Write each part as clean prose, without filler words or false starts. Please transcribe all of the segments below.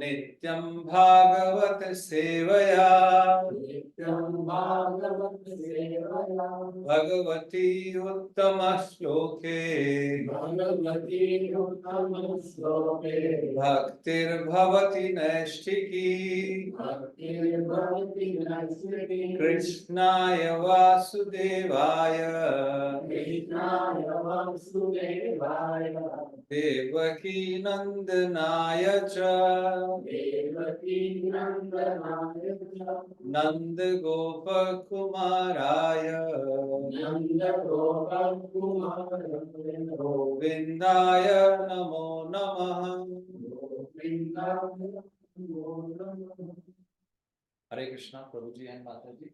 नित्यं भागवत सेवया भगवती उत्तम श्लोके भक्तिर्भवति नैष्ठिकी कृष्णाय वासुदेवाय देवकी नंदनाय च नंद गोप कुमाराय गोविंदाय नमो नमः। हरे कृष्णा प्रभु जी एंड माता जी।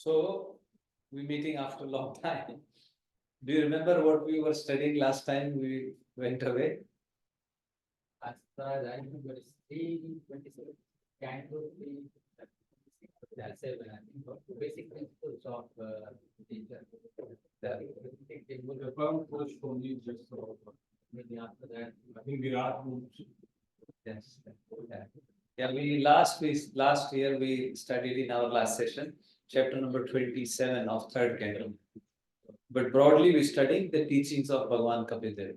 So we're meeting after a long time. Do you remember what we were studying last time we went away? As far as I remember, it's 3:27. Kind of that's it. I think basic principles of teacher. The firm course for me just maybe after that. I think we are. Yes. Yeah. Last year we studied in our last session chapter number 27 of third canto. But broadly we studied the teachings of Bhagavan Kapil Dev.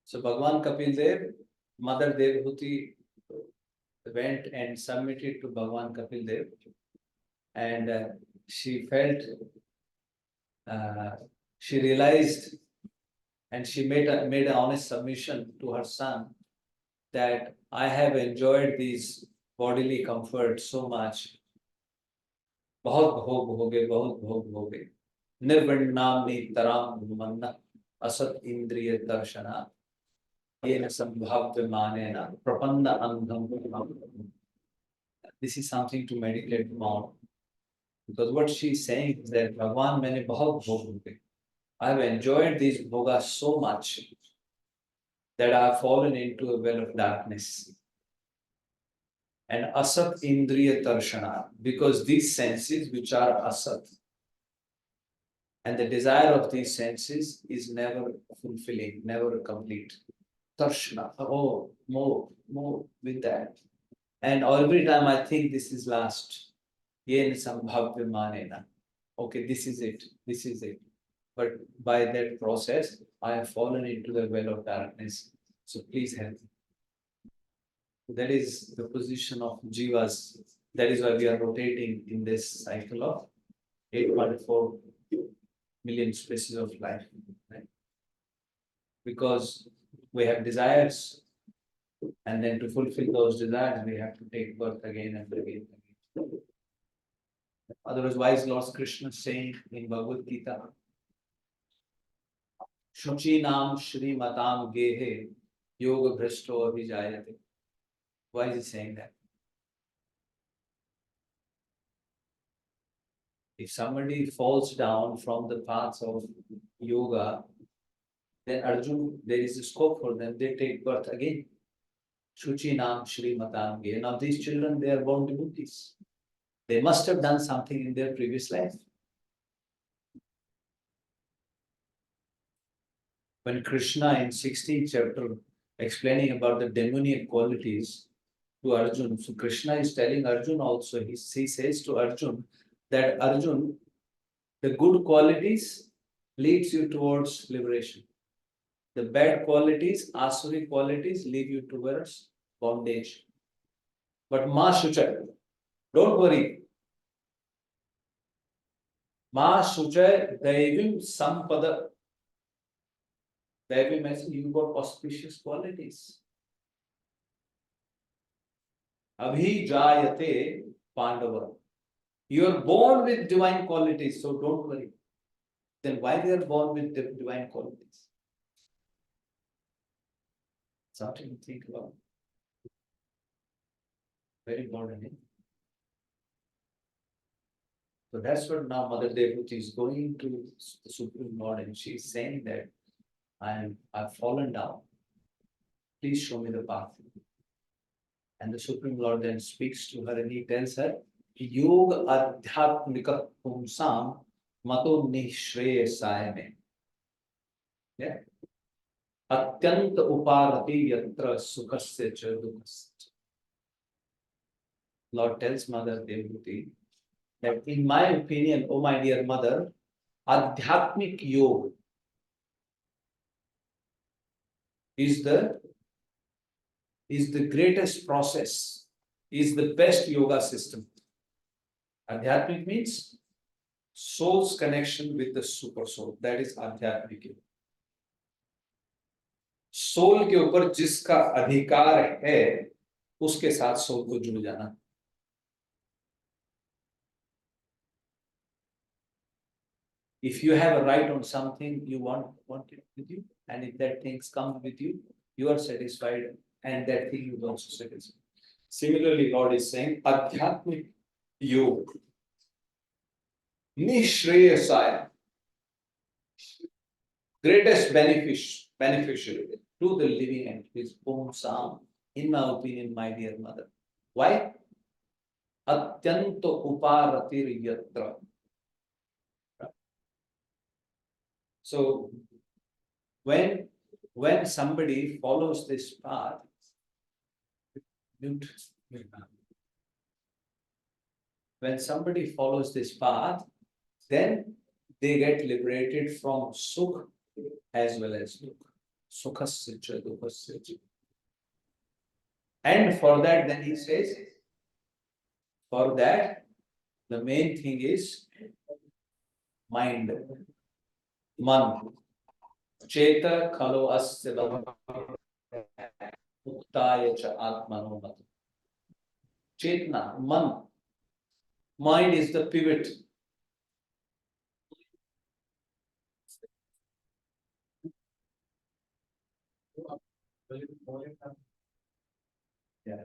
So Bhagavan Kapil Dev, Mother Devhuti went and submitted to Bhagavan Kapil Dev, and she felt, she realized, and she made an honest submission to her son that I have enjoyed these bodily comforts so much. बहुत भोग भोगे, बहुत भोग भोगे, निर्विण्णामि तराम मन्ना असत इंद्रिय दर्शना येन संभाव्यमानेन प्रपन्न अंधम। This is something to meditate on, because what she is saying is that Bhagwan मैंने बहुत भोग भोगे, I have enjoyed these bhogas so much that I have fallen into a well of darkness. And asat indriya darshana, because these senses which are asat, and the desire of these senses is never fulfilling, never complete. Darshana, oh, more with that. And every time I think this is last, yen sambhavya manena, okay, this is it. But by that process, I have fallen into the well of darkness. So please help me. That is the position of jivas. That is why we are rotating in this cycle of 8.4 million species of life, right? Because we have desires, and then to fulfill those desires, we have to take birth again and again. Otherwise, why is Lord Krishna saying in Bhagavad Gita, Shuchinam Śrīmad-Bhāgavatam Gehe Yoga Bhrashto Abhijayate? Why is he saying that? If somebody falls down from the paths of yoga, then Arjun, there is a scope for them. They take birth again. Shuchinam Śrīmad-Bhāgavatam Gehe. Now these children, they are born devotees. They must have done something in their previous life. When Krishna in 16th chapter explaining about the demoniac qualities to Arjun, so Krishna is telling Arjun also, he says to Arjun that Arjun, the good qualities leads you towards liberation. The bad qualities, asuri qualities, lead you towards bondage. But Ma Shucha, don't worry. Ma Shucha Daivim Sampada. There we mentioned you got auspicious qualities. Abhijayate Pandava. You are born with divine qualities, so don't worry. Then why they are born with divine qualities? Something to think about. Very important. So that's what now Mother Devhuti is going to the Supreme Lord, and she's saying that I've fallen down. Please show me the path. And the Supreme Lord then speaks to her and he tells her, Yoga Adhyatmika Pumsam Mato Nishreyasaya me. Yeah. Atyant Uparati Yatra Sukhasya Cha Dukhasya. Lord tells Mother Devhuti that in my opinion, oh my dear mother, Adhyatmik Yoga is the greatest process, is the best yoga system. Adhyatmik means soul's connection with the super soul. That is Adhyatmik yoga. Soul के ऊपर जिसका अधिकार है उसके साथ soul को जुड़ जाना. If you have a right on something, you want it with you, and if that things come with you, you are satisfied, and that thing is also satisfied. Similarly, Lord is saying, Adhyatmik Yoga, Nishreyasaya, greatest beneficiary to the living entities, Om Sam, in my opinion, my dear mother. Why? Atyanto uparatir yatra. So when somebody follows this path, when somebody follows this path, then they get liberated from sukh as well as dukh. Sukhasya cha dukhasya cha. And for that, then he says, for that, the main thing is mind, man. Cheta khalo asya uktaya cha atmano mat. Chetna, man. Mind is the pivot. Yeah.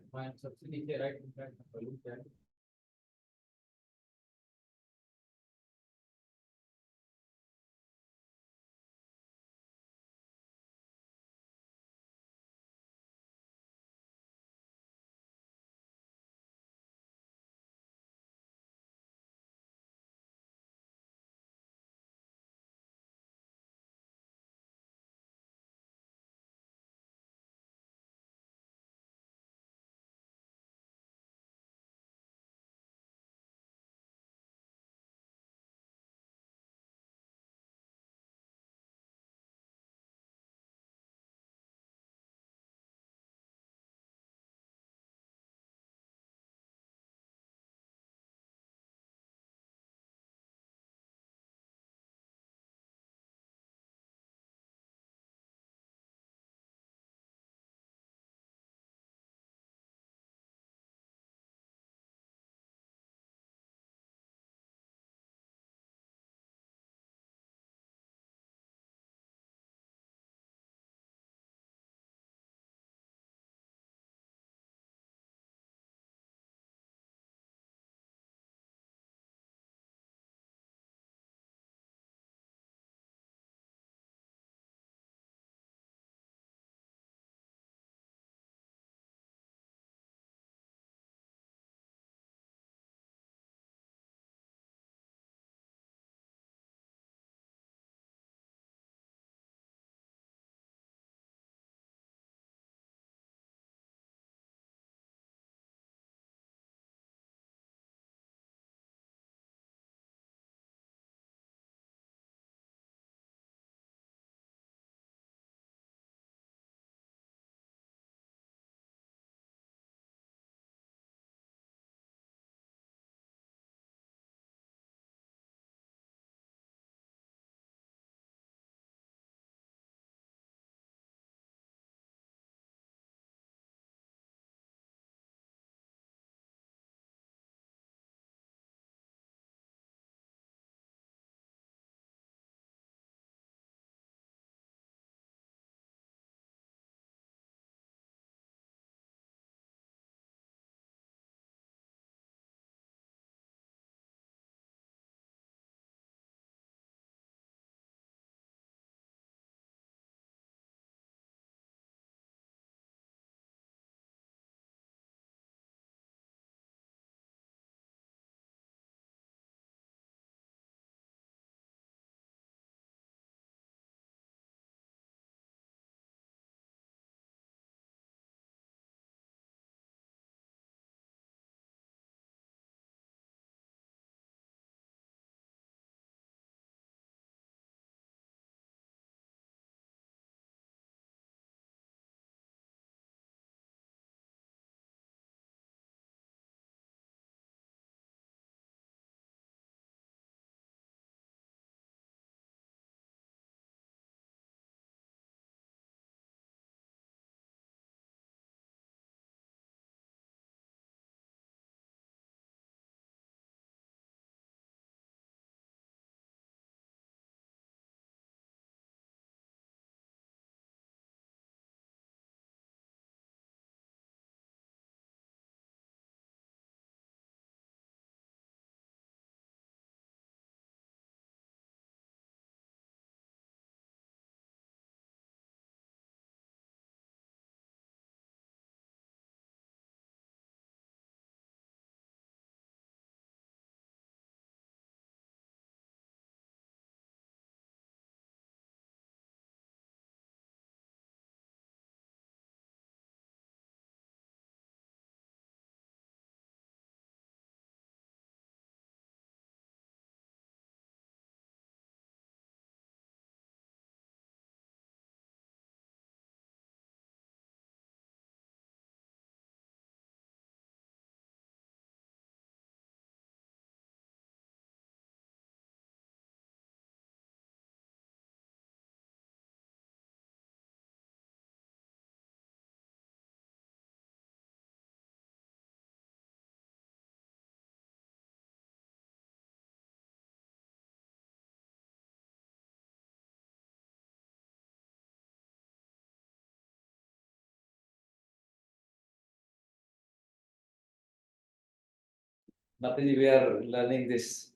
Mataji, we are learning this.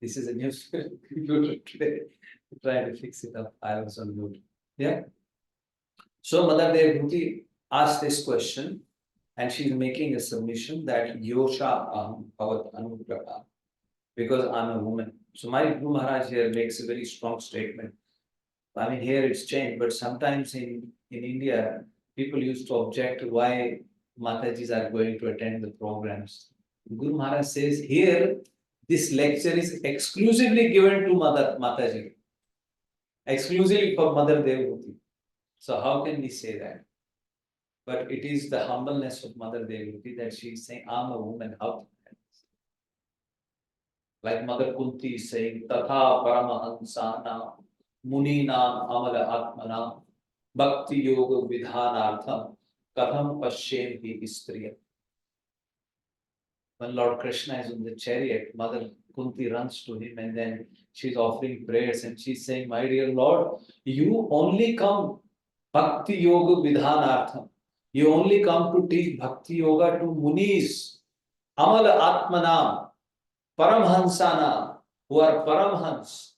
This is a new computer today. Try to fix it up. I was on mute. Yeah. So Mother Devhuti asked this question, and she's making a submission that Yosha Aham Bhavat Anugraha, because I'm a woman. So my Guru Maharaj here makes a very strong statement. I mean, here it's changed, but sometimes in India, people used to object to why Matajis are going to attend the programs. Guru Maharaj says here, this lecture is exclusively given to Mataji, exclusively for Mother Devhuti. So how can we say that? But it is the humbleness of Mother Devhuti that she is saying, I'm a woman, how can I? Like Mother Kunti is saying, Tatha Paramahansana Muninam Amala Atmanam Bhakti Yoga Vidhanartham Katham Pashyemhi Istriya. When Lord Krishna is on the chariot, Mother Kunti runs to him and then she's offering prayers and she's saying, my dear Lord, you only come Bhakti Yoga Vidhanartham. You only come to teach Bhakti Yoga to Munis, Amala Atmanam, Paramhansana, who are Paramhans,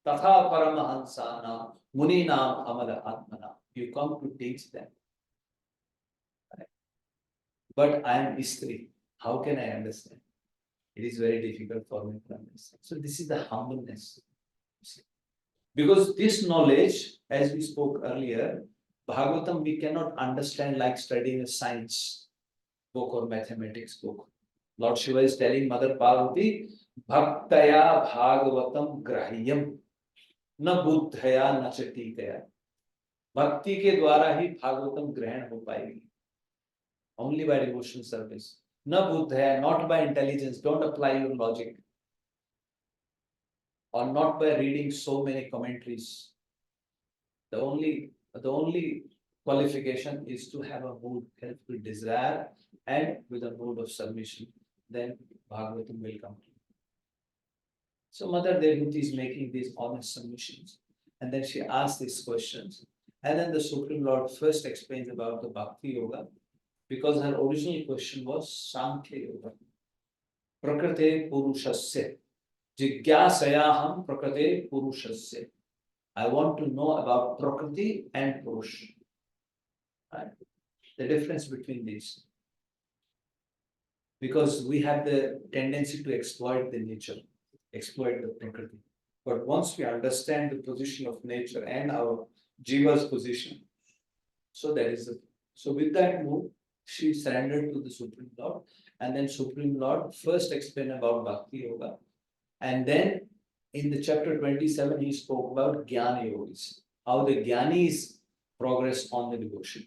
Tatha Paramahansana, Muninam Amala Atmana. You come to teach them. But I am Istri. How can I understand? It is very difficult for me to understand. So this is the humbleness. Because this knowledge, as we spoke earlier, Bhagavatam we cannot understand like studying a science book or mathematics book. Lord Shiva is telling Mother Parvati, Bhaktaya Bhagavatam Grahyam, na buddhaya na chatikaya. Bhakti ke द्वारा ही भागवतम ग्रहण हो पाएगी. Only by devotional service. Na buddhaya, not by intelligence. Don't apply your logic. Or not by reading so many commentaries. The only qualification is to have a mood filled with desire and with a mood of submission. Then Bhagavatam will come. So Mother Devhuti is making these honest submissions. And then she asks these questions. And then the Supreme Lord first explains about the Bhakti Yoga, because her original question was Sankhya Yoga. Prakrite Purushasya. Jigyasayaham Prakrite Purushasya. I want to know about Prakriti and Purush. Right? The difference between these. Because we have the tendency to exploit the nature, exploit the Prakriti. But once we understand the position of nature and our Jiva's position, so that is it. So with that move, she surrendered to the Supreme Lord, and then Supreme Lord first explained about Bhakti Yoga, and then in the chapter 27, he spoke about Jnana Yogis, how the Jnanis progress on the devotion,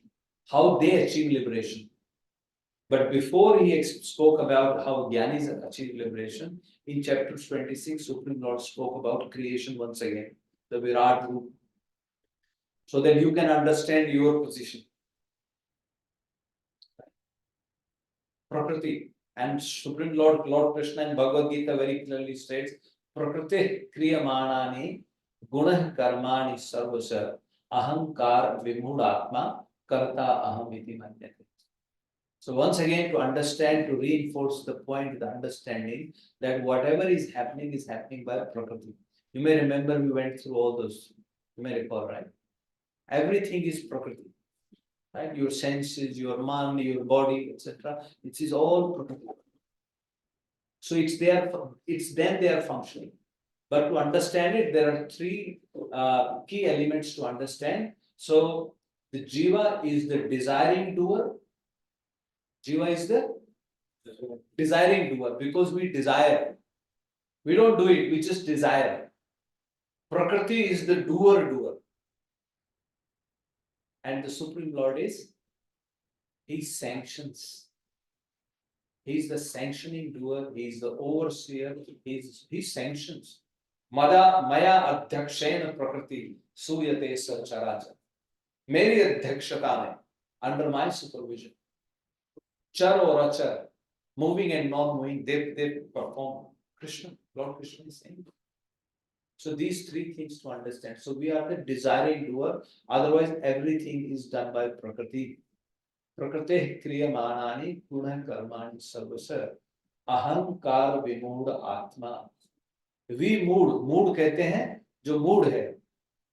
how they achieve liberation. But before he spoke about how Jnanis achieve liberation, in chapter 26, Supreme Lord spoke about creation once again, the Virat Roop, so that you can understand your position. Prakriti, and Supreme Lord Krishna in Bhagavad Gita very clearly states, Prakriti kriyamanani gunah karmani sarvasa ahankar vimhudatma karta aham iti manyate. So once again, to understand, to reinforce the point, the understanding that whatever is happening by Prakriti. You may remember we went through all those, you may recall, right? Everything is Prakriti. Right? Your senses, your mind, your body, etc. It is all Prakriti. So it's there, then they are functioning. But to understand it, there are three key elements to understand. So the Jiva is the desiring doer. Jiva is the desiring doer, because we desire. We don't do it, we just desire. Prakriti is the doer. And the Supreme Lord is, he sanctions. He is the sanctioning doer, he is the overseer, he sanctions. Mada Maya Adhyakshena Prakriti Suyate Sarcharaja. Meri Adhyakshata mein, under my supervision. Char or achar, moving and non moving, they perform. Krishna, Lord Krishna is saying. So these three things to understand. So we are the desiring doer, otherwise everything is done by Prakriti. Prakriti kriya manani guna karmani sarvasa अहंकार विमूढ़ आत्मा. We mood कहते हैं जो mood है,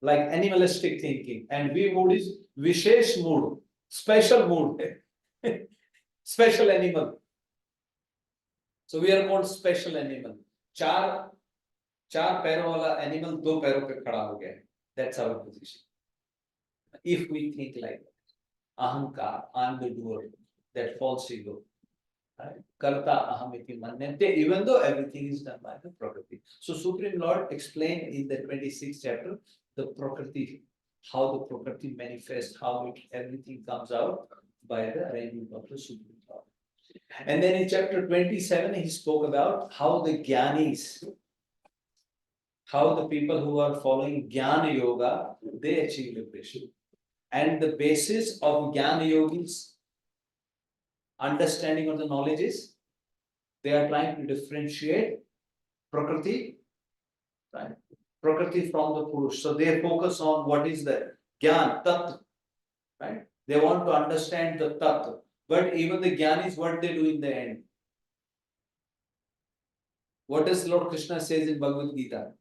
like animalistic thinking, and we mood is wishes mood, special mood है, special animal. So we are called special animal. चार पैरों वाला animal 2 पैरों पे खड़ा हो गया. That's our position. If we think like that, ahankar, I am the doer, that false ego. Right? Karta ahamiti manyante, even though everything is done by the Prakriti. So Supreme Lord explained in the 26th chapter the Prakriti, how the Prakriti manifests, how everything comes out by the arrangement of the Supreme Lord. And then in chapter 27, he spoke about how the Jnanis, how the people who are following Jnana Yoga, they achieve liberation. And the basis of Jnana Yogis understanding of the knowledge is they are trying to differentiate Prakriti, right? Prakriti from the Purush. So they focus on what is the Gyan, Tat, right? They want to understand the Tat. But even the Gyan is what they do in the end. What does Lord Krishna says in Bhagavad Gita?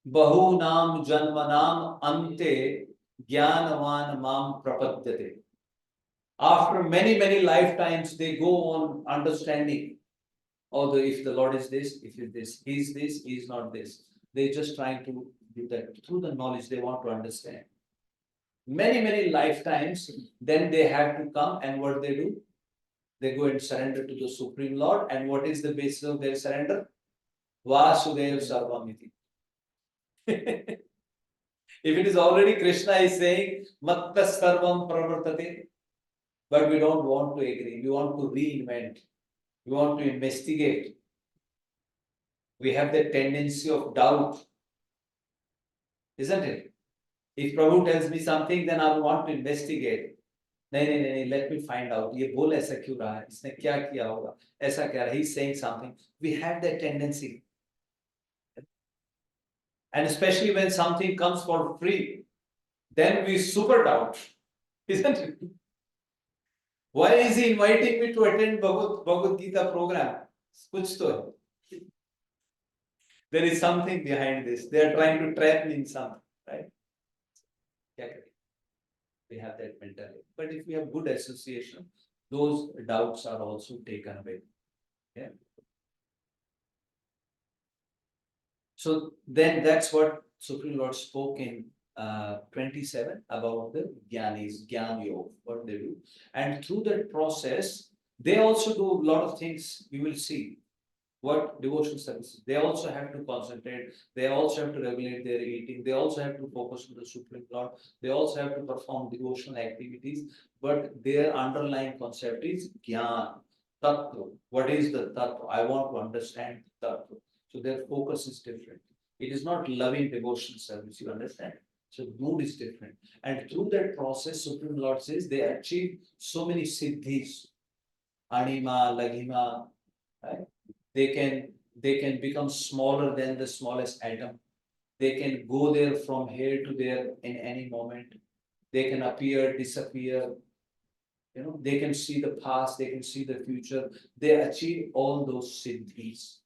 Bahunam janmanam ante jnanavan mam prapadyate. After many lifetimes, they go on understanding. Although if the Lord is this, if He is this, He is not this. They're just trying to do that through the knowledge they want to understand. Many lifetimes, then they have to come, and what they do? They go and surrender to the Supreme Lord. And what is the basis of their surrender? Vasudeva Sarvamiti. If it is already Krishna is saying, Matta Sarvam Pravartate, but we don't want to agree. We want to reinvent. We want to investigate. We have the tendency of doubt, isn't it? If Prabhu tells me something, then I want to investigate. नहीं, let me find out. ये बोल ऐसा क्यों रहा है? इसने क्या किया होगा? ऐसा क्या रहा? He's saying something. We have that tendency. And especially when something comes for free, then we super doubt, isn't it? Why is he inviting me to attend Bhagavad Gita program? कुछ तो है. There is something behind this. They are trying to trap me in something, right? We have that mentality. But if we have good association, those doubts are also taken away. Yeah. So then that's what Supreme Lord spoke in 27 about the Jnanis, Jnana Yoga, what they do. And through that process, they also do a lot of things. You will see what devotional services. They also have to concentrate. They also have to regulate their eating. They also have to focus on the Supreme Lord. They also have to perform devotional activities. But their underlying concept is Jnana, Tattva. What is the Tattva? I want to understand the Tattva. So their focus is different. It is not loving devotional service, you understand? So mood is different. And through that process, Supreme Lord says they achieve so many siddhis. Anima, Laghima, right? They can become smaller than the smallest atom. They can go there from here to there in any moment. They can appear, disappear. You know, they can see the past, they can see the future. They achieve all those siddhis.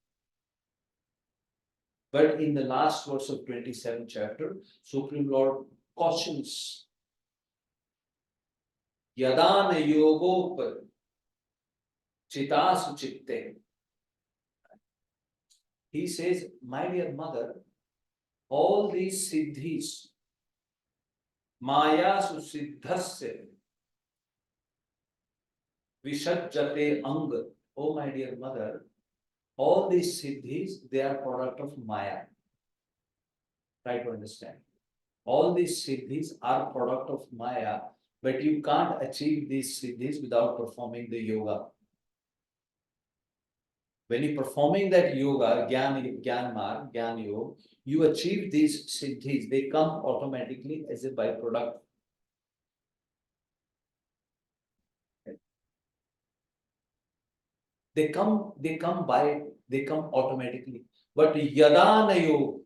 But in the last verse of 27th chapter, Supreme Lord cautions Yadana Yogopar Chitasu Chitte. He says, my dear mother, all these siddhis, Maya Susiddhasya, Vishajjate Anga. Oh, my dear mother, all these siddhis, they are product of Maya. Try to understand. All these siddhis are product of Maya, but you can't achieve these siddhis without performing the yoga. When you're performing that yoga, Gyan Yoga, you achieve these siddhis. They come automatically as a byproduct. They come automatically. But Yadana Yoga,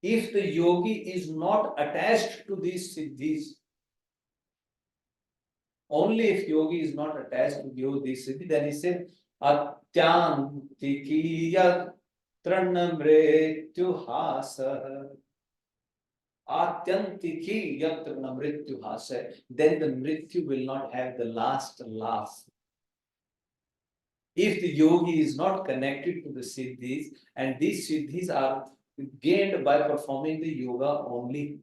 if the yogi is not attached to these siddhis, only if yogi is not attached to these siddhis, then he said, Atyantikiyat Tranamrityuhasa. Atyantiki yatra mrityu hasa. Then the mrityu will not have the last laugh. If the yogi is not connected to the siddhis, and these siddhis are gained by performing the yoga only.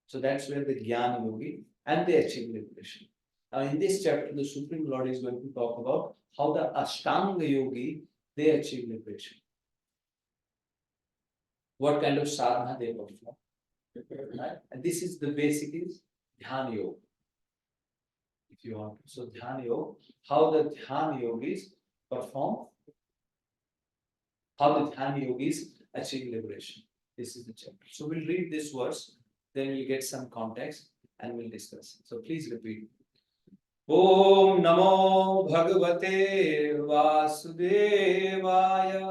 So that's where the Jnana yogi and they achieve liberation. Now in this chapter, the Supreme Lord is going to talk about how the Ashtanga yogi, they achieve liberation. What kind of sadhana they perform. Right? And this is the basic is Dhyana yoga. If you want to. So Dhyana yoga, how the Dhyana yogis perform, how the Dhyana yogis achieve liberation. This is the chapter. So we'll read this verse, then we'll get some context and we'll discuss. So please repeat. Om Namo Bhagavate Vasudevaya.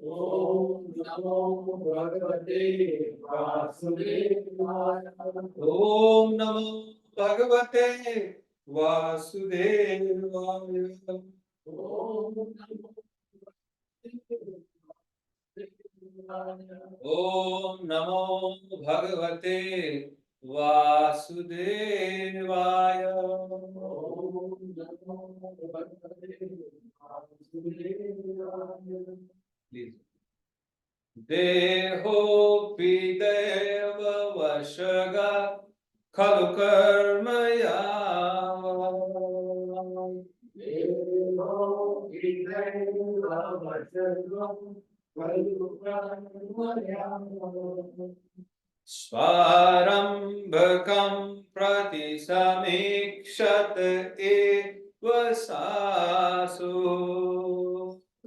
Om Namo Bhagavate Vasudevaya. Om Namo Bhagavate Vasudevaya. Om Namo Bhagavate Vasudevaya. Please. Deho pideva vashaga khalu karmaya. Svarambhakam prati samikshat eva sasu.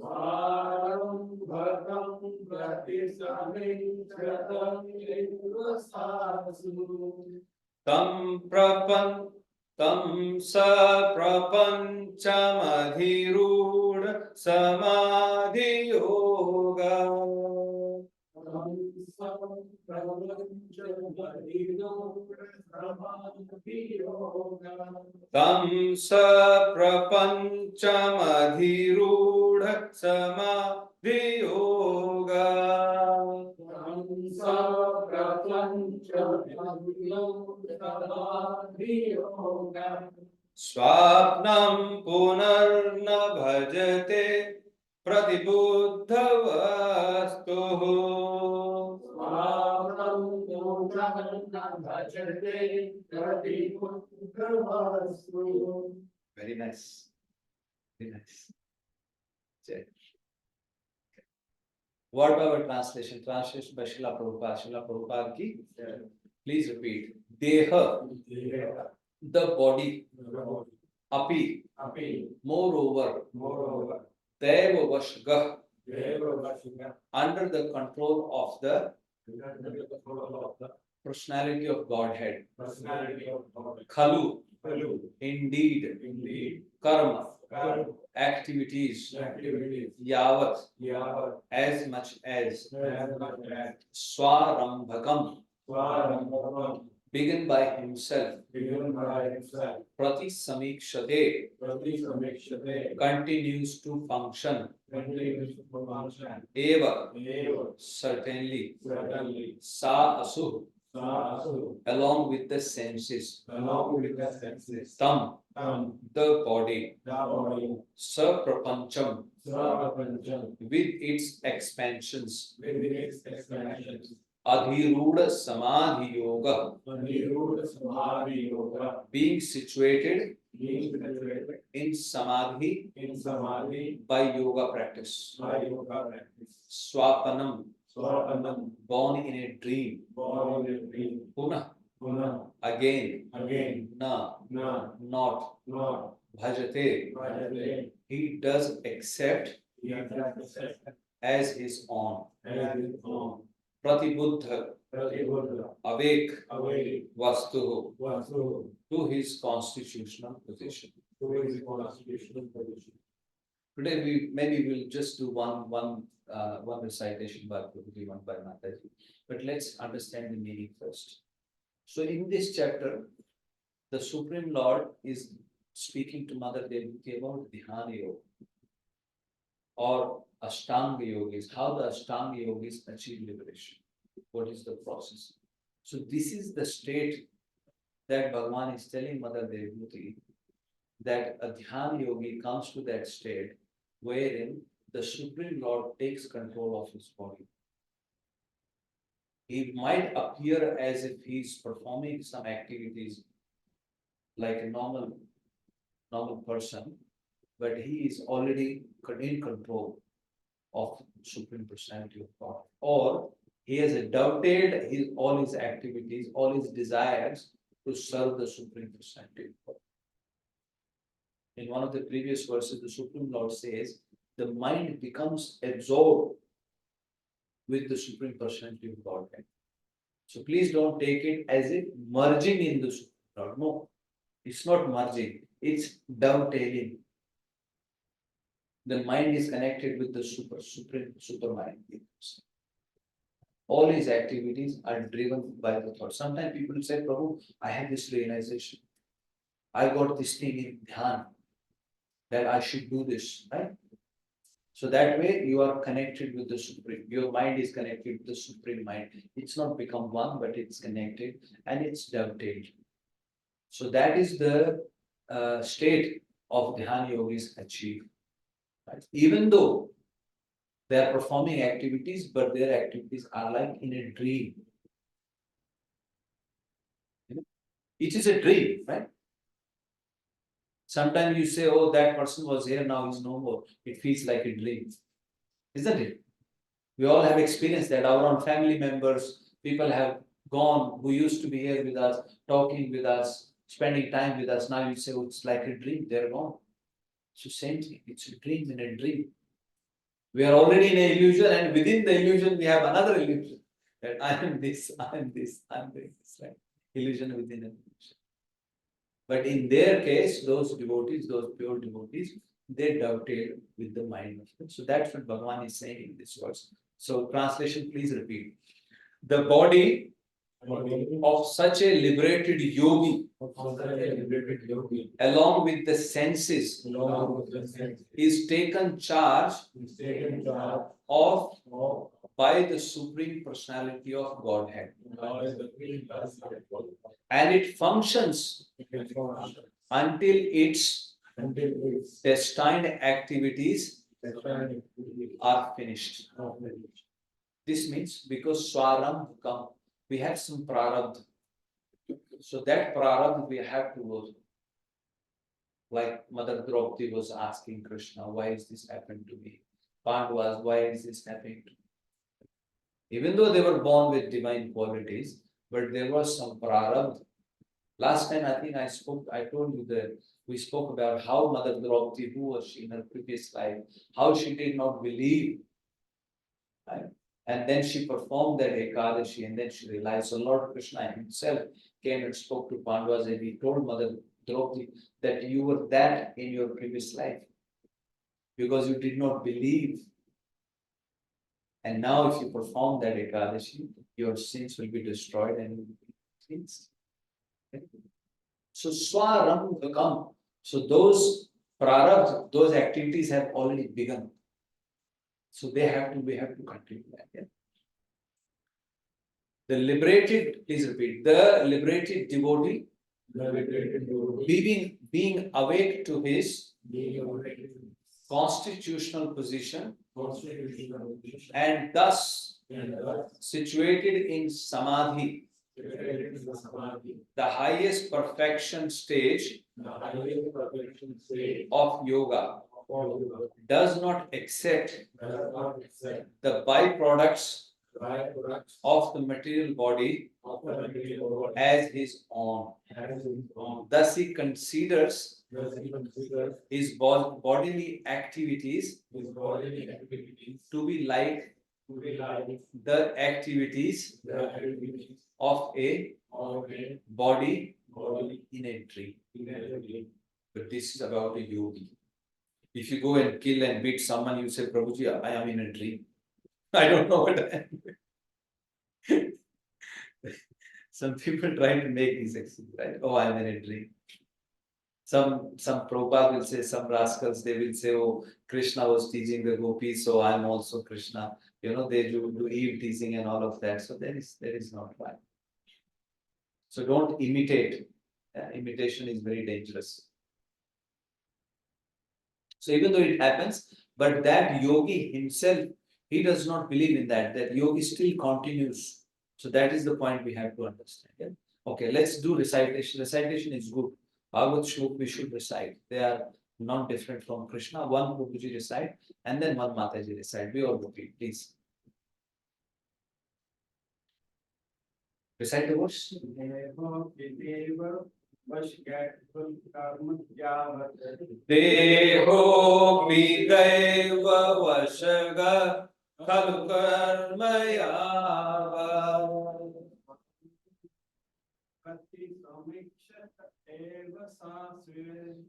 Svarambhakam prati samikshat eva sasu. Tam sa prapanchamadhirudha samadhi yoga. Tam sa prapanchamadhirudha samadhi yoga. Swapnam punarna bhajate pratibuddhavastuhu. Swapnam punarna bhajate pratibuddhavastuhu. Very nice. Very nice. What about translation? Translation by Srila Prabhupada. Srila Prabhupada ki. Please repeat. Deha, the body. Api, moreover. Deva Vashgah, under the control of the personality of Godhead. Khalu, indeed. Karma, activities. Yavat, as much as. Swarambhakam, begin by himself. Prati samikshate, continues to function. Eva, certainly. Sa asu, along with the senses. Tam, the body. Sa prapancham, with its expansions. Adhiruda samadhi yoga, being situated in samadhi by yoga practice. Swapanam, born in a dream. Puna, again. Na, not. Bhajate, he does accept as his own. Pratibuddha, awake. Vastu, to his constitutional position. Today we will just do one recitation by Prabhuji, one by Mataji. But let's understand the meaning first. So in this chapter, the Supreme Lord is speaking to Mother Devi about Dhyana Yoga or Ashtanga yogis, how the Ashtanga yogis achieve liberation. What is the process? So this is the state that Bhagavan is telling Mother Devi that a Dhyana yogi comes to that state wherein the Supreme Lord takes control of his body. He might appear as if he is performing some activities like a normal person, but he is already in control of Supreme Personality of God. Or he has dovetailed all his activities, all his desires to serve the Supreme Personality of God. In one of the previous verses, the Supreme Lord says, the mind becomes absorbed with the Supreme Personality of Godhead. So please don't take it as if merging in the Supreme Lord. No, it's not merging, it's dovetailing. The mind is connected with the supreme supermind. All his activities are driven by the thought. Sometimes people say, Prabhu, I have this realization. I got this thing in dhyan that I should do this, right? So that way you are connected with the Supreme. Your mind is connected with the Supreme Mind. It's not become one, but it's connected and it's dovetailed. So that is the state of Dhyana yogis achieve. Right? Even though they are performing activities, but their activities are like in a dream. It is a dream, right? Sometimes you say, oh, that person was here, now he's no more. It feels like a dream, isn't it? We all have experienced that. Our own family members, people have gone who used to be here with us, talking with us, spending time with us. Now you say, oh, it's like a dream, they're gone. So same thing, it's a dream in a dream. We are already in an illusion, and within the illusion, we have another illusion that I am this, I am this, I am this, right? Illusion within an illusion. But in their case, those devotees, those pure devotees, they dovetail with the mind of them. So that's what Bhagavan is saying in this verse. So, translation, please repeat. The body of such a liberated yogi, along with the senses, is taken charge of by the Supreme Personality of Godhead. And it functions until its destined activities are finished. This means because Swaram come, we have some prarabdha. So that prarabdha we have to go through. Like Mother Draupadi was asking Krishna, why is this happened to me? Pandavas, why is this happening to me? Even though they were born with divine qualities, but there was some prarabdha. Last time I think I told you that we spoke about how Mother Draupadi, who was she in her previous life, how she did not believe. Right? And then she performed that Ekadashi, and then she realized. So Lord Krishna himself came and spoke to Pandavas, and he told Mother Draupadi that you were that in your previous life because you did not believe. And now if you perform that Ekadashi, your sins will be destroyed and you will be cleansed. So Swaram Vakam. So those prarabdha, those activities have already begun. So we have to continue that. Yeah? The liberated, please repeat, the liberated devotee, being awake to his constitutional position and thus situated in samadhi, the highest perfection stage of yoga, does not accept the byproducts of the material body as his own. Thus he considers his bodily activities to be like the activities of a body in a dream. But this is about a yogi. If you go and kill and beat someone, you say, Prabhuji, I am in a dream. I don't know what I am. Some people try to make these excuses, right? Oh, I'm in a dream. Some Prabhupada will say, some rascals, they will say, oh, Krishna was teaching the gopis, so I'm also Krishna. They do Eve teasing and all of that. So that is not right. So don't imitate. Imitation is very dangerous. So even though it happens, but that yogi himself, he does not believe in that. That yogi still continues. So that is the point we have to understand. Yeah? Okay, let's do recitation. Recitation is good. Bhagavad Shlok we should recite. They are not different from Krishna. One Prabhuji recite and then one Mataji recite. We all repeat, please. Recite the words. Deho vidaiva vashaga khalu karmaya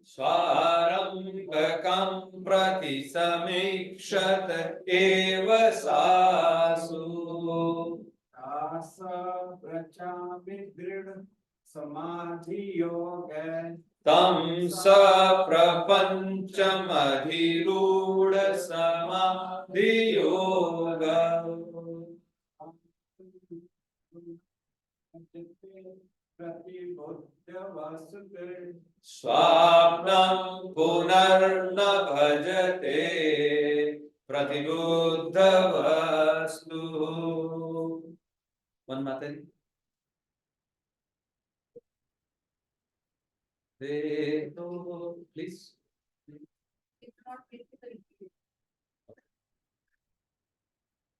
Swarambhakam prati samikshat eva sasu Asa prachami drid samadhi yoga Tam sa prapancham adhiruda samadhi yoga Swapnam punarna bhajate pratibuddha vastu. One Mataji. Please.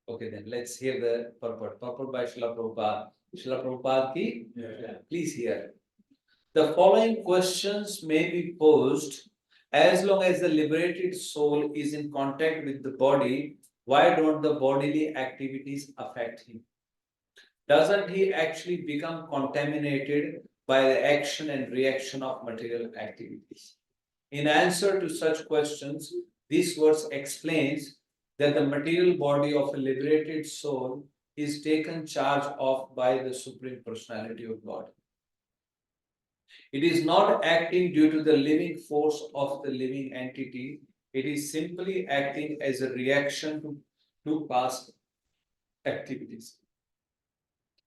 Okay, then let's hear the purport. Purport by Srila Prabhupada. Srila Prabhupada ki? Please hear. The following questions may be posed as long as the liberated soul is in contact with the body. Why don't the bodily activities affect him? Doesn't he actually become contaminated by the action and reaction of material activities? In answer to such questions, this verse explains that the material body of a liberated soul is taken charge of by the Supreme Personality of God. It is not acting due to the living force of the living entity. It is simply acting as a reaction to past activities.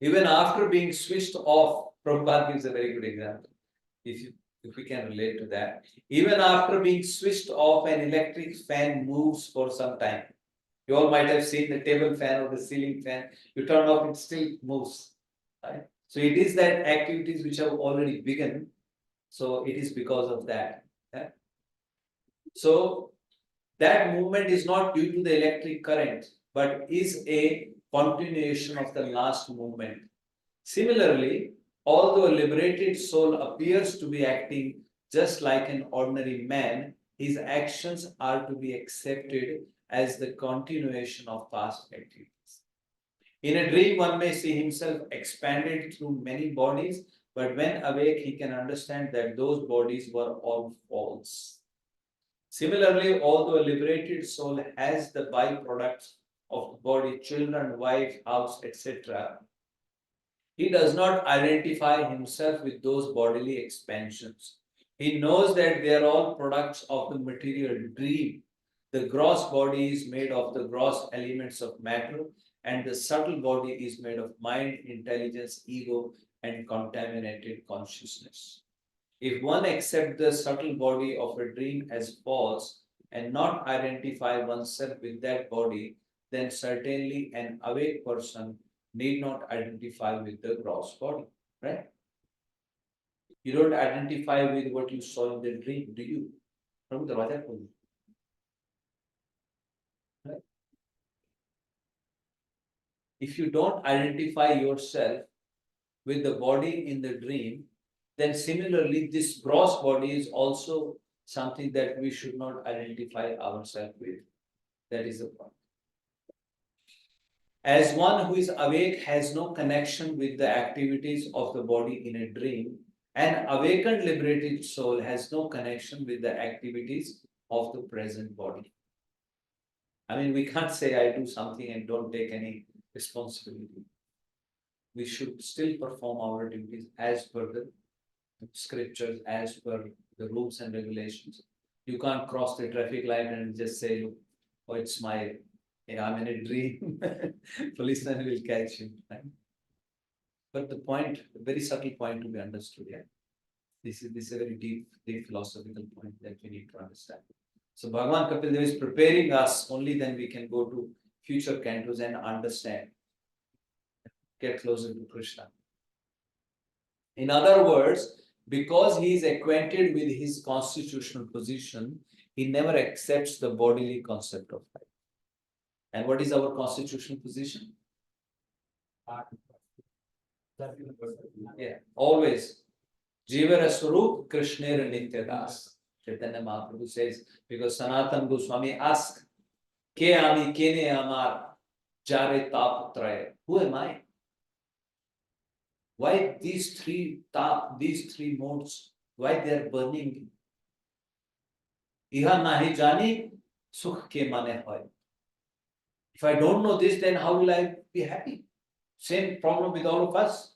Even after being switched off, Prabhupada gives a very good example. If we can relate to that. Even after being switched off, an electric fan moves for some time. You all might have seen the table fan or the ceiling fan. You turn off, it still moves. Right? So it is that activities which have already begun. So it is because of that. Yeah? So that movement is not due to the electric current, but is a continuation of the last movement. Similarly, although a liberated soul appears to be acting just like an ordinary man, his actions are to be accepted as the continuation of past activities. In a dream, one may see himself expanded through many bodies, but when awake, he can understand that those bodies were all false. Similarly, although a liberated soul has the byproducts of the body, children, wife, house, etc., he does not identify himself with those bodily expansions. He knows that they are all products of the material dream. The gross body is made of the gross elements of matter, and the subtle body is made of mind, intelligence, ego, and contaminated consciousness. If one accepts the subtle body of a dream as false and not identify oneself with that body, then certainly an awake person need not identify with the gross body, right? You don't identify with what you saw in the dream, do you? Right? If you don't identify yourself with the body in the dream, then similarly, this gross body is also something that we should not identify ourselves with. That is the point. As one who is awake has no connection with the activities of the body in a dream, an awakened liberated soul has no connection with the activities of the present body. I mean, we can't say I do something and don't take any responsibility. We should still perform our duties as per the scriptures, as per the rules and regulations. You can't cross the traffic light and just say, oh, it's my, I'm in a dream. Policeman will catch you. Right? But the point, a very subtle point to be understood here. This is a very deep philosophical point that we need to understand. So Bhagavan Kapila is preparing us, only then we can go to future cantos and understand, get closer to Krishna. In other words, because he is acquainted with his constitutional position, he never accepts the bodily concept of life. And what is our constitutional position? Yeah, always. Jivara Swarup Krishnera Nityadas. Chaitanya Mahaprabhu says, because Sanatan Goswami asked, Ke ami kene amar jare taputraya. Who am I? Why these three modes, why they are burning? Iha nahi jani, sukh ke mane hoy. If I don't know this, then how will I be happy? Same problem with all of us.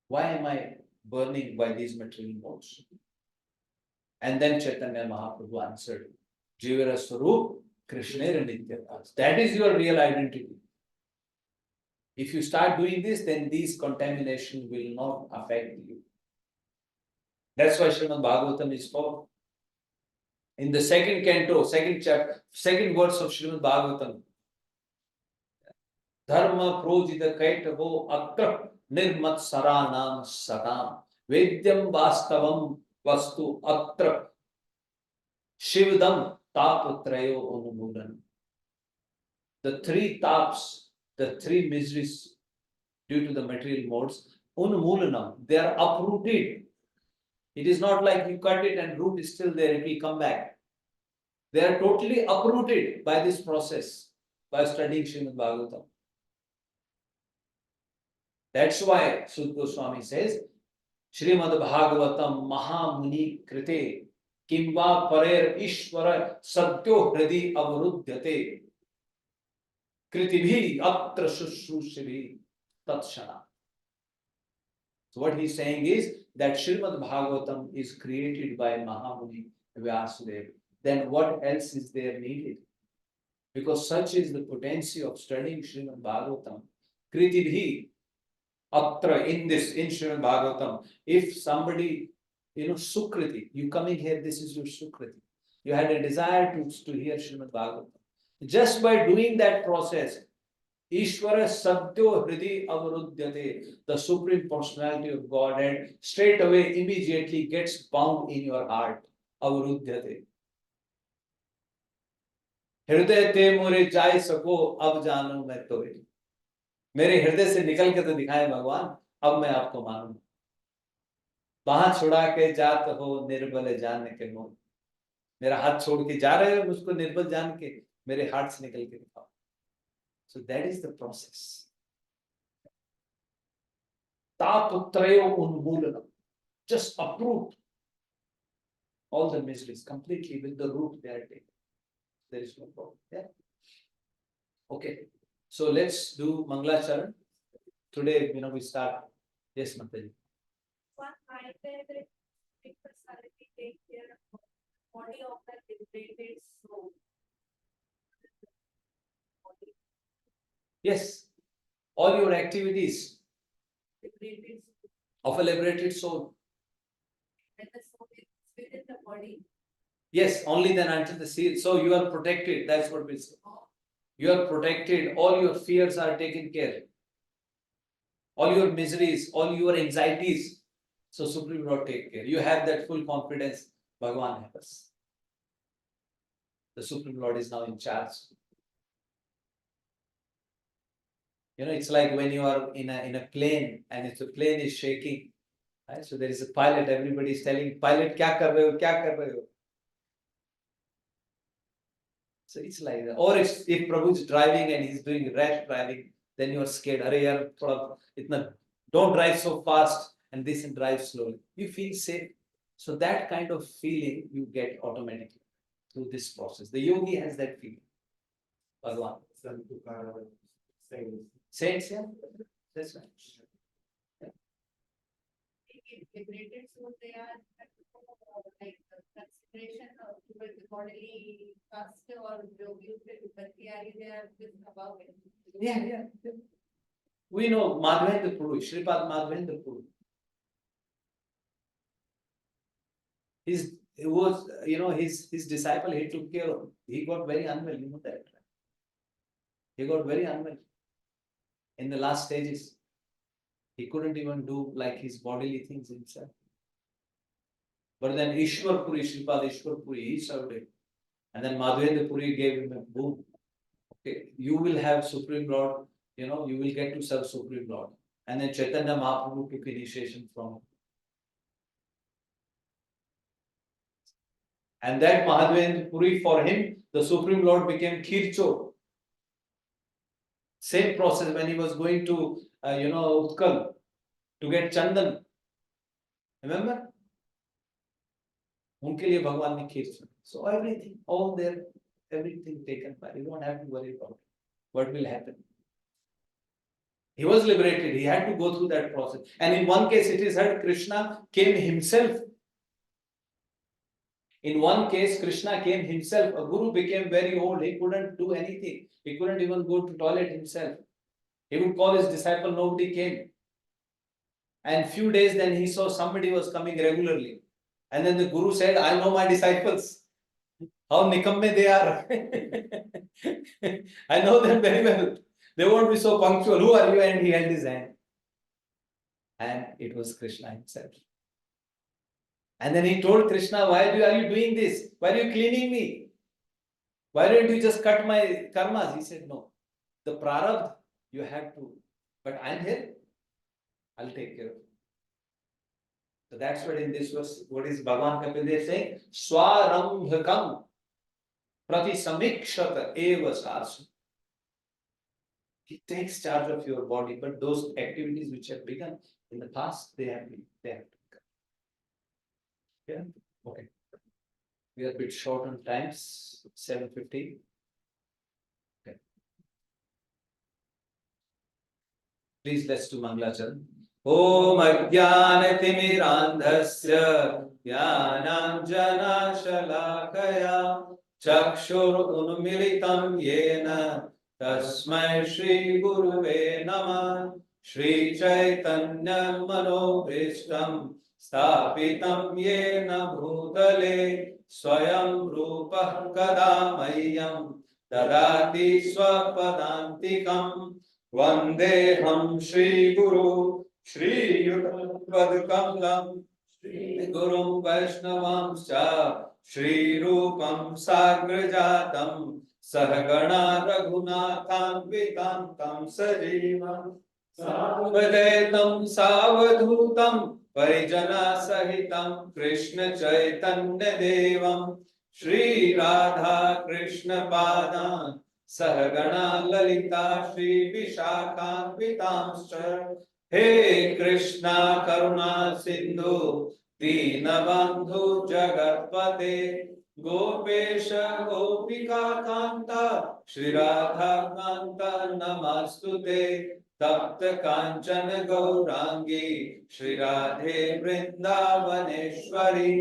Why am I burning by these material modes? And then Chaitanya Mahaprabhu answered, Jivara Swarup Krishnera Nityadas. That is your real identity. If you start doing this, then these contamination will not affect you. That's why Śrīmad-Bhāgavatam is called. In the second canto, second chapter, second verse of Śrīmad-Bhāgavatam, Dharma projita kaitavo atra nirmat saranam satam vedyam vastavam vastu atra shivdam tapatrayo anumulan. The three taps, the three miseries due to the material modes, unmulanam, they are uprooted. It is not like you cut it and root is still there, it will come back. They are totally uprooted by this process, by studying Śrīmad-Bhāgavatam. That's why Sud Goswami says, Śrīmad-Bhāgavatam Mahamuni Krite Kimva Parer Ishvara Satyo Hridi Avarudhyate Kritibhi Atra Shushrushibhi Tatshana. So what he's saying is that Śrīmad-Bhāgavatam is created by Mahamuni Vyasudeva. Then what else is there needed? Because such is the potency of studying Śrīmad-Bhāgavatam. Kritibhi Atra, in Śrīmad-Bhāgavatam, if somebody, Sukriti, you coming here, this is your Sukriti. You had a desire to hear Śrīmad-Bhāgavatam. Just by doing that process, Ishvara Sadhyo Hridi Avarudhyate, the Supreme Personality of Godhead, straight away, immediately gets bound in your heart. Avarudhyate. Hriday te more jai sako, ab jano main toye. मेरे हृदय से निकल के तो दिखाए भगवान, अब मैं आपको मानूं। बाहर छुड़ा के जात हो निर्बल जान के मोह। मेरा हाथ छोड़ के जा रहे हो मुझको निर्बल जान के, मेरे हाथ से निकल के दिखाओ। So that is the process. Taputrayo unmulanam. Just uproot all the miseries completely with the root they are taken. There is no problem. Yeah. Okay. So let's do Mangalacharan. Today, we start. Yes, Mataji. One idea that personality take care of body of the liberated soul. Yes. All your activities Liberated soul. of a liberated soul. When the soul is within the body. Yes, only then until the seal. So you are protected. That's what we say. You are protected. All your fears are taken care. All your miseries, all your anxieties. So Supreme Lord take care. You have that full confidence. Bhagavan help us. The Supreme Lord is now in charge. It's like when you are in a plane and if the plane is shaking, right? So there is a pilot, everybody is telling, pilot, kya kar rahe ho, kya kar rahe ho? So it's like that. Or if Prabhu is driving and he's doing rash driving, then you are scared. Arey yaar, thoda, don't drive so fast and this and drive slowly. You feel safe. So that kind of feeling you get automatically through this process. The yogi has that feeling. Bhagavan. Saints, yeah. That's right. liberated, so they are like consideration of bodily cast or yogi, but they are just above it. Yeah. We know Madhavendra Puri, Shripad Madhavendra Puri. He was, his disciple, he took care of. He got very unwell, you know that. He got very unwell in the last stages. He couldn't even do like his bodily things himself. But then Ishwar Puri, Shripad Ishwar Puri, he served him. And then Madhavendra Puri gave him a boon. Okay, you will have Supreme Lord, you will get to serve Supreme Lord. And then Chaitanya Mahaprabhu took initiation from him. And that Madhavendra Puri, for him, the Supreme Lord became Khirchor. Same process when he was going to, Utkal to get Chandan. Remember? उनके लिए भगवान ने खीर चढ़ाई. So everything taken by. You don't have to worry about it. What will happen? He was liberated. He had to go through that process. And in one case, it is heard Krishna came himself. In one case, Krishna came himself. A guru became very old. He couldn't do anything. He couldn't even go to toilet himself. He would call his disciple. Nobody came. And few days then he saw somebody was coming regularly. And then the guru said, I know my disciples. How nikamme they are. I know them very well. They won't be so punctual. Who are you? And he held his hand. And it was Krishna himself. And then he told Krishna, why are you doing this? Why are you cleaning me? Why don't you just cut my karmas? He said, no. The prarabdha, you have to. But I'm here. I'll take care of it. So that's what in this verse, what is Bhagavan Kapila saying? Swarambhakam prati samikshata eva sasu. He takes charge of your body, but those activities which have begun in the past, they have to become. Yeah? Okay. We are a bit short on times, 7:50. Okay. Please let's do Mangalacharan. Om Ajnanatimirandhasya Jnananjanashalakaya Chakshur Unmilitam Yena Tasmai Shri Guruve Namah Shri Chaitanya Manobhishtam Sthapitam Yena Bhutale Swayam Rupah Kadamayyam Dadati Swapadantikam Vandeham Shri Guru Shri Yudhpadkamlam Shri Gurum Vaishnavamscha Shri Rupam Sagrajatam Sahagana Raghunathanvitam Tam Sajivam Savadetam Savadhutam Parijana Sahitam Krishna Chaitanya Devam Shri Radha Krishna Padan Sahagana Lalita Shri Vishakhanvitamscha He Krishna Karuna Sindhu Dinabandhu Jagatpate Gopesha Gopika Kanta Shri Radha Kanta Namastute Tapta Kanchana Gaurangi Shri Radhe Vrindavaneshwari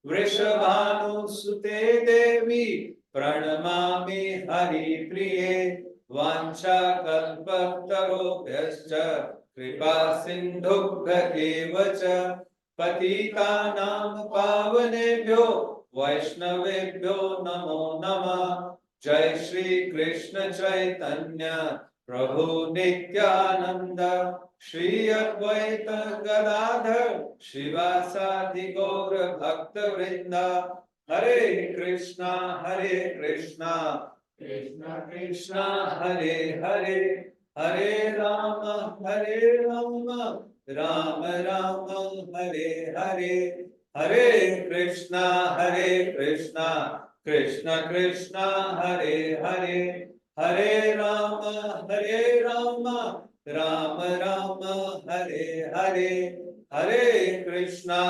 Vrishabhanu Sute Devi Pranamami Hari Priye Vancha Kalpatarobhyascha Kripa Sindhubhya Evacha Patitanam Pavanebhyo Vaishnavebhyo Namo Namah Jai Shri Krishna Chaitanya Prabhu Nityananda Shri Advaita Gadadhar Shivasati Gaura Bhakta Vrinda Hare Krishna, Krishna Krishna, Hare Hare, Hare Rama, Rama Rama, Hare Hare, Hare Krishna, Krishna Krishna, Hare Hare, Hare Rama, Rama Rama, Hare Hare, Hare Krishna,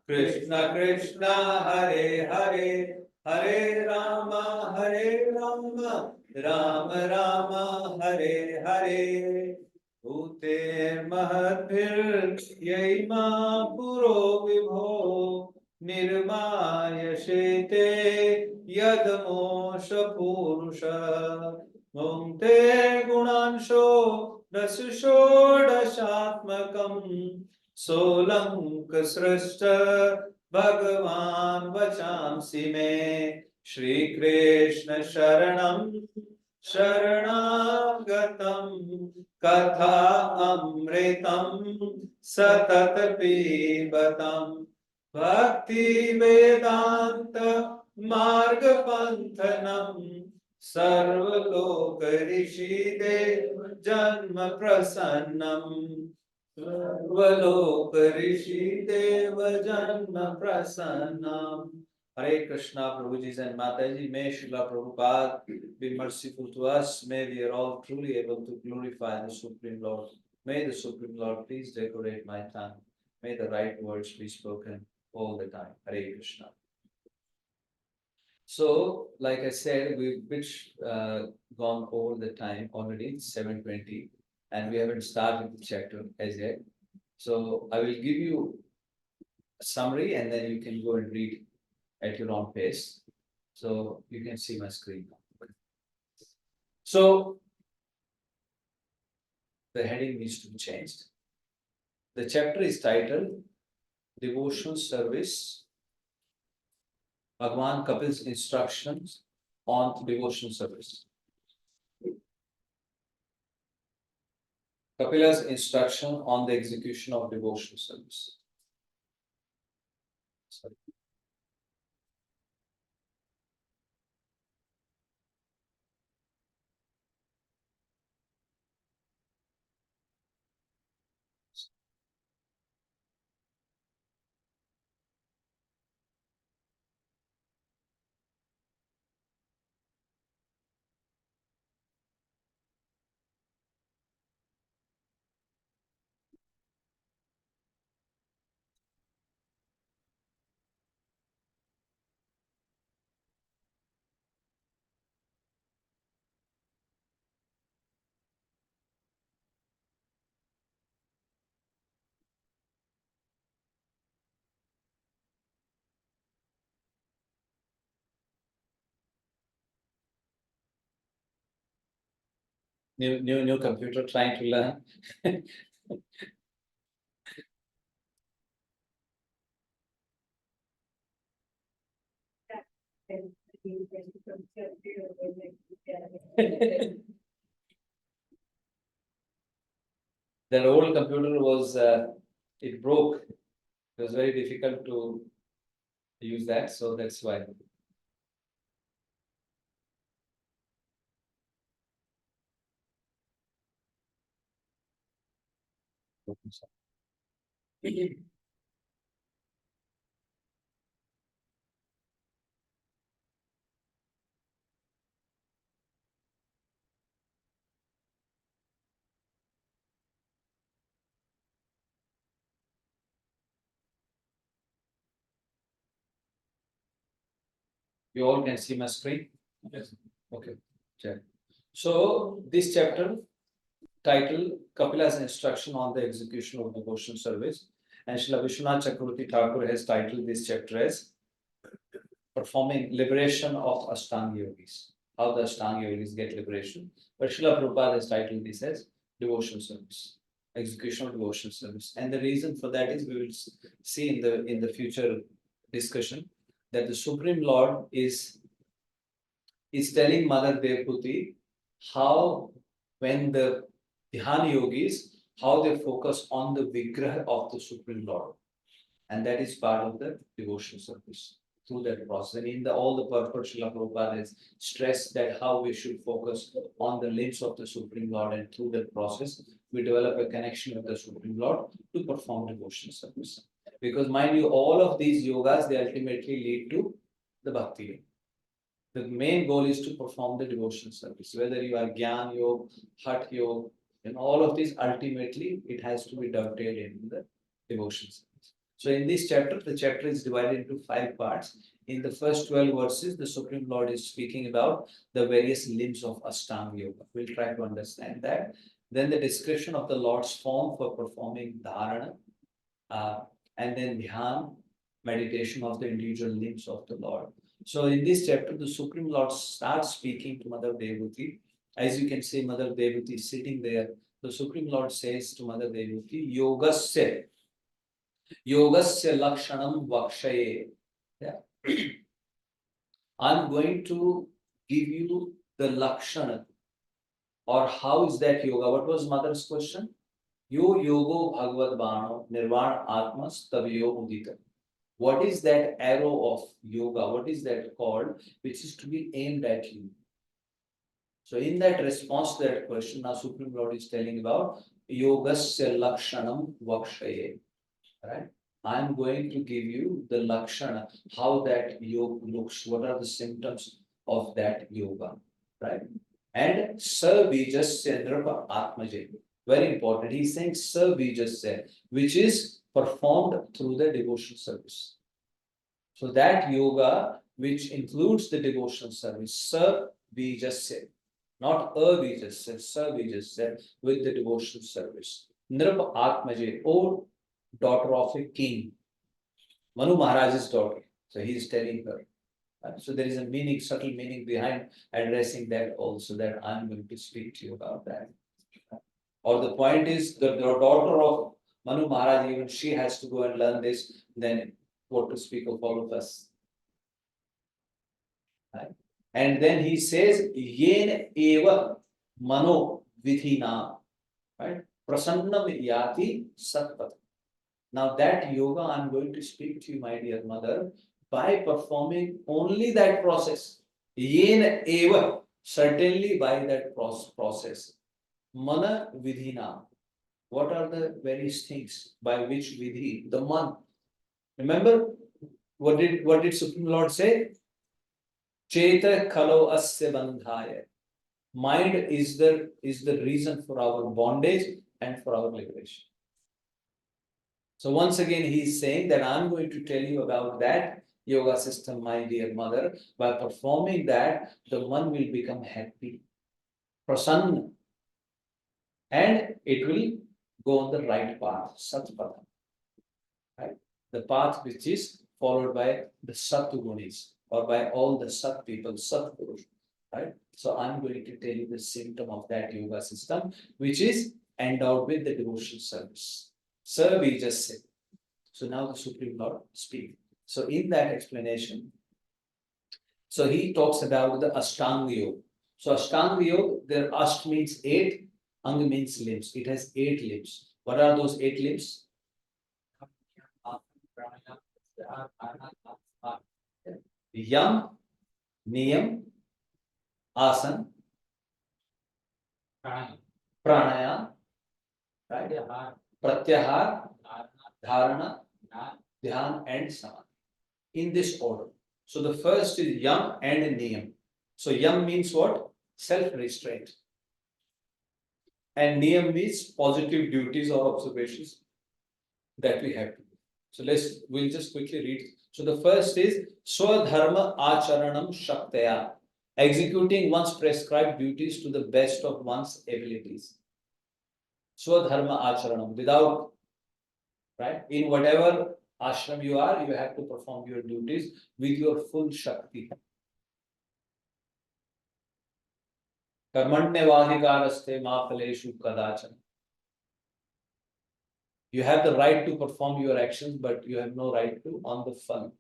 Krishna Krishna, Hare Hare, Hare Rama, Rama Rama, Hare Hare. भूतेर्महद्भिर्यैमा पुरो विभो निर्मायशेते यदमोष पूरुष भुङ्क्ते गुणांशो रसषोडशात्मकम् सोऽलङ्कसृष्ट भगवान् वचांसि मे श्रीकृष्ण शरणं शरणागतं कथा अमृतं सतत पिबतं भक्ति वेदांत मार्ग पंथनम सर्वलोक ऋषिदेव जन्म प्रसन्नम सर्वलोक ऋषिदेव जन्म प्रसन्नम. Hare Krishna, Prabhuji and Mataji, may Srila Prabhupada be merciful to us. May we are all truly able to glorify the Supreme Lord. May the Supreme Lord please decorate my tongue. May the right words be spoken all the time. Hare Krishna. So, like I said, we've gone over the time already, 7:20, and we haven't started the chapter as yet. So, I will give you a summary and then you can go and read at your own pace. So you can see my screen now. So the heading needs to be changed. The chapter is titled Devotional Service, Bhagwan Kapil's instructions on devotional service. Kapila's instruction on the execution of devotional service. Sorry. New computer trying to learn. That old computer was it broke. It was very difficult to use that, so that's why. You all can see my screen? Yes. Okay. Check. So this chapter titled Kapila's instruction on the execution of devotional service, and Srila Vishwanath Chakravarti Thakur has titled this chapter as Performing Liberation of Ashtanga Yogis. How the Ashtanga Yogis get liberation. But Srila Prabhupada has titled this as devotional service, execution of devotional service. And the reason for that is we will see in the future discussion that the Supreme Lord is telling Mother Devhuti how when the Dhyana yogis, how they focus on the Vigraha of the Supreme Lord. And that is part of the devotional service through that process. And in all the purport, Srila Prabhupada has stressed that how we should focus on the limbs of the Supreme Lord, and through that process, we develop a connection with the Supreme Lord to perform devotional service. Because mind you, all of these yogas, they ultimately lead to the Bhakti Yoga. The main goal is to perform the devotional service. Whether you are Gyan Yoga, Hat Yoga, and all of these, ultimately, it has to be dovetailed into the devotional service. So in this chapter, the chapter is divided into 5 parts. In the first 12 verses, the Supreme Lord is speaking about the various limbs of Ashtanga Yoga. We'll try to understand that. then the description of the Lord's form for performing dharana, and then dhyan, meditation of the individual limbs of the Lord. So in this chapter, the Supreme Lord starts speaking to Mother Devaki. As you can see, Mother Devaki is sitting there. The Supreme Lord says to Mother Devaki, Yogasya Lakshanam Vakshaye. Yeah. I'm going to give you the Lakshana. Or how is that yoga? What was Mother's question? Yo yogo bhagavad bhano nirvana atmas tavyo udita. What is that arrow of yoga? What is that called? Which is to be aimed at you. So in that response to that question, now Supreme Lord is telling about yogasya lakshanam vakshaye. Right? I am going to give you the lakshana, how that yoga looks, what are the symptoms of that yoga, right? And Sir Bijasya Nrapa Atmaje. Very important. He's saying Sir Bijasya, which is performed through the devotional service. So that yoga, which includes the devotional service, Sir Bijasya, not A Bijasya, Sir Bijasya, with the devotional service. Nrapa Atmaje, or daughter of a king, Manu Maharaj's daughter. So he is telling her. So there is a meaning, subtle meaning behind addressing that also, that I'm going to speak to you about that. Or the point is the daughter of Manu Maharaj, even she has to go and learn this, then what to speak of all of us. Right? And then he says, Yen eva mano vidhina. Right? Prasannam yati satpat. Now that yoga I'm going to speak to you, my dear mother, by performing only that process. Yen eva, certainly by that process. Mana vidhina. What are the various things by which vidhi? The man. Remember what did Supreme Lord say? Cheta khalo asya bandhaya. Mind is the reason for our bondage and for our liberation. So once again, he is saying that I'm going to tell you about that yoga system, my dear mother. By performing that, the man will become happy, prasanna, and it will go on the right path, satpada. Right? The path which is followed by the Satugunis, or by all the Sat people, Sat Purush. Right? So I'm going to tell you the symptom of that yoga system, which is endowed with the devotional service. Sir, we just said. So now the Supreme Lord speaks. So in that explanation, so he talks about the Ashtanga Yoga. So Ashtanga Yoga, there Asht means 8, Ang means limbs. It has 8 limbs. What are those 8 limbs? Yam, Niyam, Asan, Pranayam, right? Pratyahar, Dharana, Dhyan, and Samadhi. In this order. So the first is Yam and Niyam. So Yam means what? Self-restraint. And Niyam means positive duties or observations that we have to do. So we'll just quickly read. So the first is Swadharma Acharanam Shaktaya. Executing one's prescribed duties to the best of one's abilities. Swadharma Acharanam, without, right? In whatever ashram you are, you have to perform your duties with your full Shakti. Karmanyavadhikaraste ma phaleshu kadachana. You have the right to perform your actions, but you have no right to on the phal.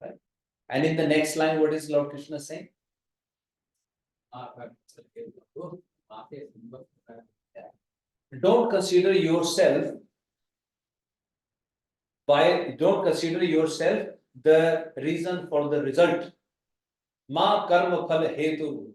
Right? And in the next line, what is Lord Krishna saying? Don't consider yourself the reason for the result. Ma karma phal hetu.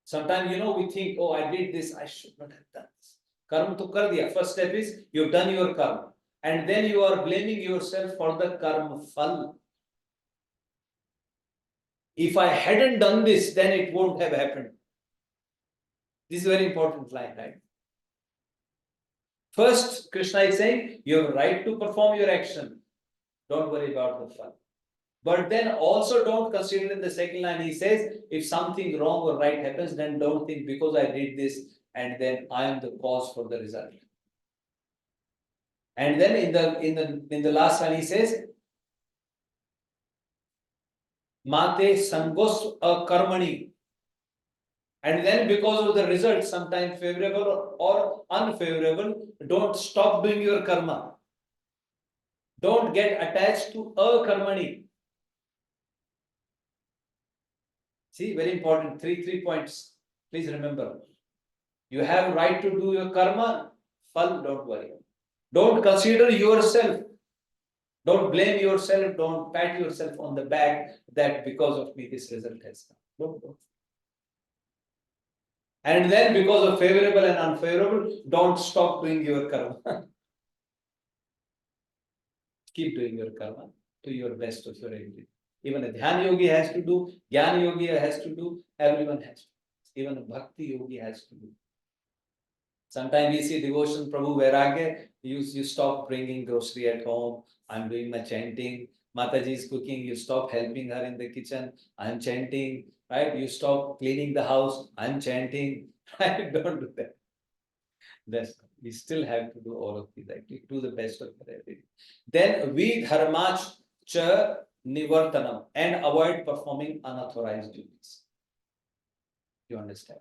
Sometimes, we think, oh, I did this, I should not have done this. Karma to kar diya. First step is you've done your karma. And then you are blaming yourself for the karma phal. If I hadn't done this, then it won't have happened. This is a very important line, right? First, Krishna is saying, you have a right to perform your action. Don't worry about the phal. But then also don't consider in the second line, he says, if something wrong or right happens, then don't think because I did this and then I am the cause for the result. And then in the last line he says, Mate sangos karmani. And then because of the result, sometimes favorable or unfavorable, don't stop doing your karma. Don't get attached to a karmani. See, very important, three points. Please remember. You have right to do your karma, fal, don't worry. Don't consider yourself. Don't blame yourself. Don't pat yourself on the back that because of me this result has come. Don't. And then because of favorable and unfavorable, don't stop doing your karma. Keep doing your karma to your best of your ability. Even a Dhyan Yogi has to do, Jnana Yogi has to do, everyone has to do. Even a Bhakti Yogi has to do. Sometimes we see devotion, Prabhu Vairagya, you stop bringing grocery at home, I'm doing my chanting, Mataji is cooking, you stop helping her in the kitchen, I'm chanting, right? You stop cleaning the house, I'm chanting, right? Don't do that. That's, we still have to do all of these activities, do the best of your ability. Then we dharmach cha nivartanam, and avoid performing unauthorized duties. You understand?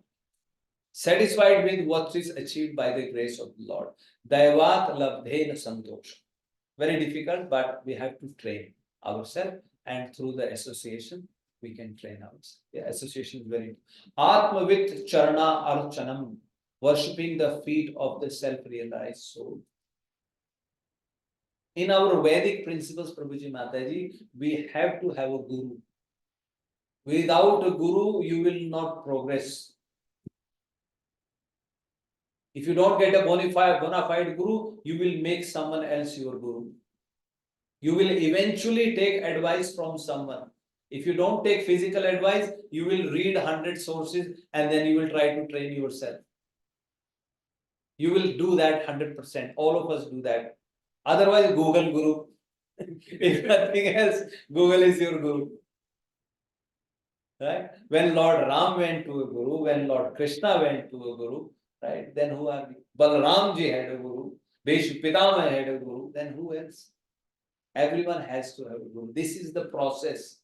Satisfied with what is achieved by the grace of the Lord. Daivat labdhena santosha. Very difficult, but we have to train ourselves, and through the association, we can train ourselves. Yeah, association is very important. Atmavit charana archanam, worshipping the feet of the self-realized soul. In our Vedic principles, Prabhuji Mataji, we have to have a guru. Without a guru, you will not progress. If you don't get a bona fide guru, you will make someone else your guru. You will eventually take advice from someone. If you don't take physical advice, you will read 100 sources and then you will try to train yourself. You will do that 100%. All of us do that. Otherwise, Google Guru. If nothing else, Google is your guru. Right? When Lord Ram went to a guru, when Lord Krishna went to a guru, right? Then who are we? Balaramji had a guru, Bhishu Pitama had a guru, then who else? Everyone has to have a guru. This is the process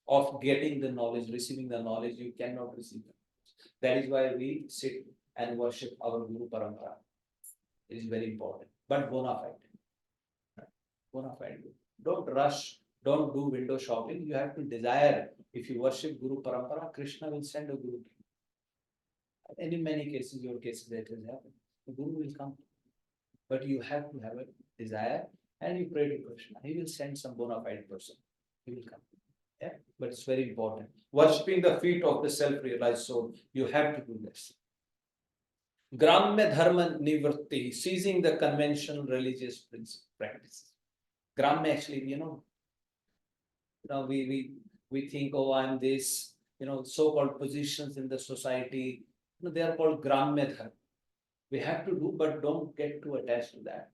of getting the knowledge, receiving the knowledge. You cannot receive it. That is why we sit and worship our Guru Parampara. It is very important. But bona fide. Bona fide. Don't rush. Don't do window shopping. You have to desire. If you worship Guru Parampara, Krishna will send a Guru. And in many cases, your cases that has happened. The Guru will come. But you have to have a desire and you pray to Krishna. He will send some bona fide person. He will come. Yeah? But it's very important. Worshipping the feet of the self-realized soul, you have to do this. Gramya dharma nivritti, ceasing the conventional religious practices. Gramya actually, we think, oh, I'm this, so-called positions in the society, they are called gramya dharma. We have to do, but don't get too attached to that.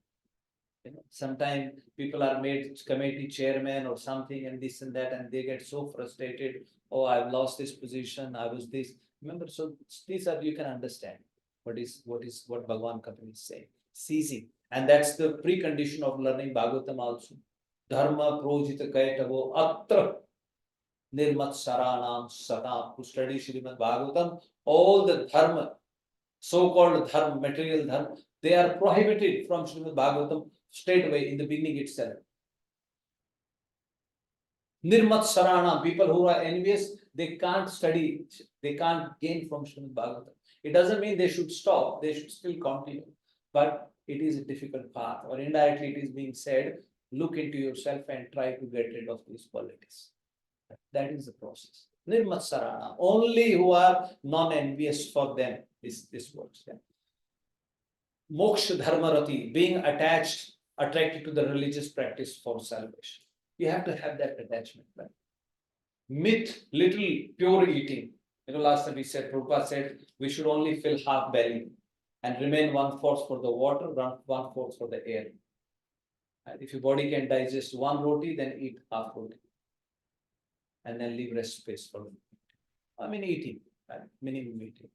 Sometimes people are made committee chairman or something and this and that, and they get so frustrated. Oh, I've lost this position. I was this. Remember, so these are, you can understand what Bhagavan Kapila is saying. Ceasing. And that's the precondition of learning Bhagavatam also. Dharma projita kaitavo atra nirmat saranam satam. To study Śrīmad-Bhāgavatam, all the dharma, so-called dharma, material dharma, they are prohibited from Śrīmad-Bhāgavatam straight away in the beginning itself. Nirmat sarana, people who are envious, they can't study, they can't gain from Śrīmad-Bhāgavatam. It doesn't mean they should stop, they should still continue. But it is a difficult path, or indirectly it is being said, look into yourself and try to get rid of these qualities. That is the process. Nirmat sarana, only who are non-envious for them is this works. Yeah. Moksha dharmarati, being attracted to the religious practice for salvation. You have to have that attachment. Right? Myth, little pure eating. Last time we said, Prabhupada said, we should only fill half belly and remain 1/4 for the water, 1/4 for the air. And if your body can digest one roti, then eat half roti. And then leave rest space for eating, right? Minimum eating.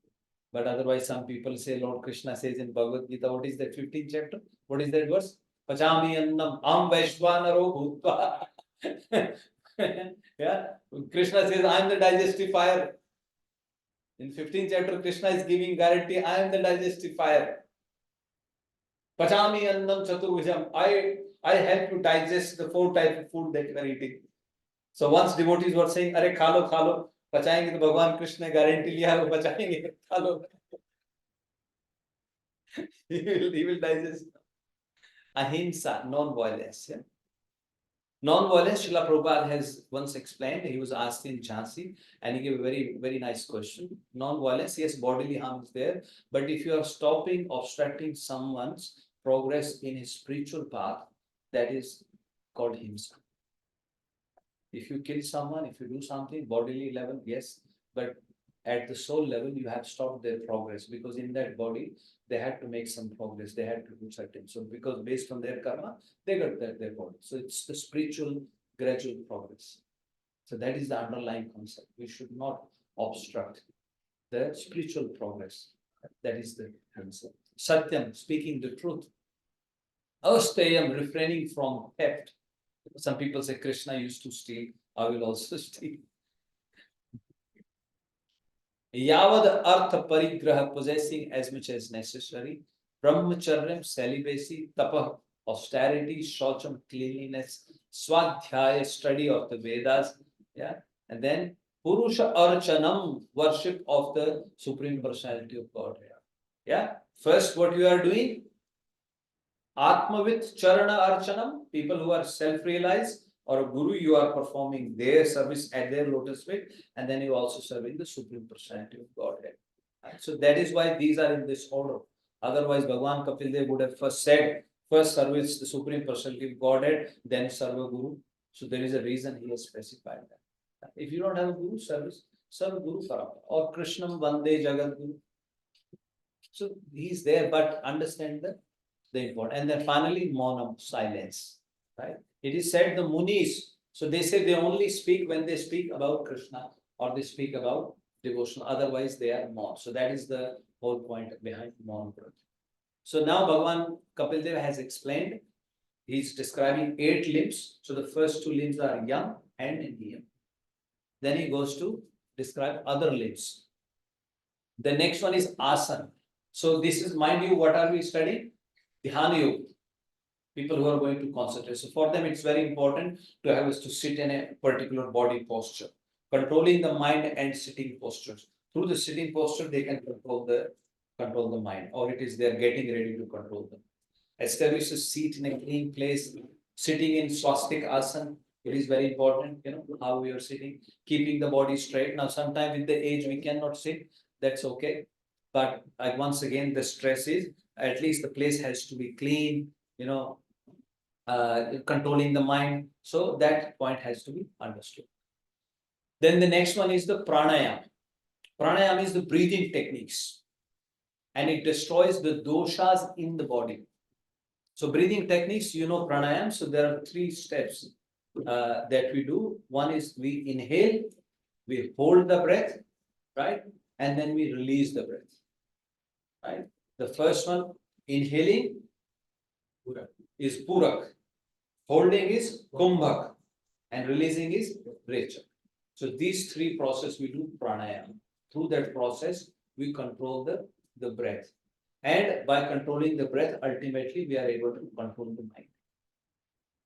But otherwise, some people say, Lord Krishna says in Bhagavad Gita, what is that 15th chapter? What is that verse? Pachami annam am vaishvanaro bhutva. Yeah, Krishna says, I am the digestive fire. In 15th chapter, Krishna is giving guarantee, I am the digestive fire. Pachami annam chaturvijam. I help you digest the 4 types of food that you are eating. So once devotees were saying, अरे खा लो, पचाएंगे तो भगवान कृष्ण ने guarantee लिया वो पचाएंगे, खा लो. He will digest. Ahimsa, non-violence. Yeah? Non-violence, Srila Prabhupada has once explained, he was asked in Jhansi, and he gave a very, very nice question. Non-violence, yes, bodily harm is there, but if you are stopping, obstructing someone's progress in his spiritual path, that is called himsa. If you kill someone, if you do something, bodily level, yes, but at the soul level, you have stopped their progress, because in that body, they had to make some progress, they had to do certain. So because based on their karma, they got their body. So it's the spiritual gradual progress. So that is the underlying concept. We should not obstruct the spiritual progress. That is the concept. Satyam, speaking the truth. Astayam, refraining from theft. Some people say Krishna used to steal, I will also steal. Yavad artha parigraha, possessing as much as necessary. Brahmacharyam, celibacy. Tapah, austerity. Shaucham, cleanliness. Swadhyaya, study of the Vedas. Yeah. And then Purusha Archanam, worship of the Supreme Personality of God. Yeah. First, what you are doing? Atmavit Charana Archanam, people who are self-realized, or a guru, you are performing their service at their lotus feet, and then you also serving the Supreme Personality of Godhead. So that is why these are in this order. Otherwise, Bhagavan Kapila would have first said, first service the Supreme Personality of Godhead, then serve a guru. So there is a reason he has specified that. If you don't have a guru, serve Guru Parama, or Krishnam Vande Jagat Guru. So he's there, but understand the important. And then finally, maunam, silence. Right? It is said the Munis, so they say they only speak when they speak about Krishna or they speak about devotion. Otherwise, they are maun. So that is the whole point behind maun. So now Bhagavan Kapil Dev has explained. He's describing 8 limbs. So the first 2 limbs are yam and niyam. Then he goes to describe other limbs. The next one is asana. So this is, mind you, what are we studying? Dhyana yoga. People who are going to concentrate. So for them, it's very important to have us to sit in a particular body posture, controlling the mind and sitting postures. Through the sitting posture, they can control the mind, or it is they are getting ready to control them. Establish a seat in a clean place, sitting in swastik asana. It is very important, how we are sitting, keeping the body straight. Now, sometimes with the age, we cannot sit. That's okay. But once again, the stress is at least the place has to be clean, controlling the mind. So that point has to be understood. Then the next one is the pranayama. Pranayama is the breathing techniques, and it destroys the doshas in the body. So breathing techniques, pranayama. So there are 3 steps that we do. One is we inhale, we hold the breath, right? And then we release the breath, right? The first one, inhaling is purak, holding is kumbhak, and releasing is rechak. So these 3 processes we do pranayama. Through that process, we control the breath. And by controlling the breath, ultimately we are able to control the mind.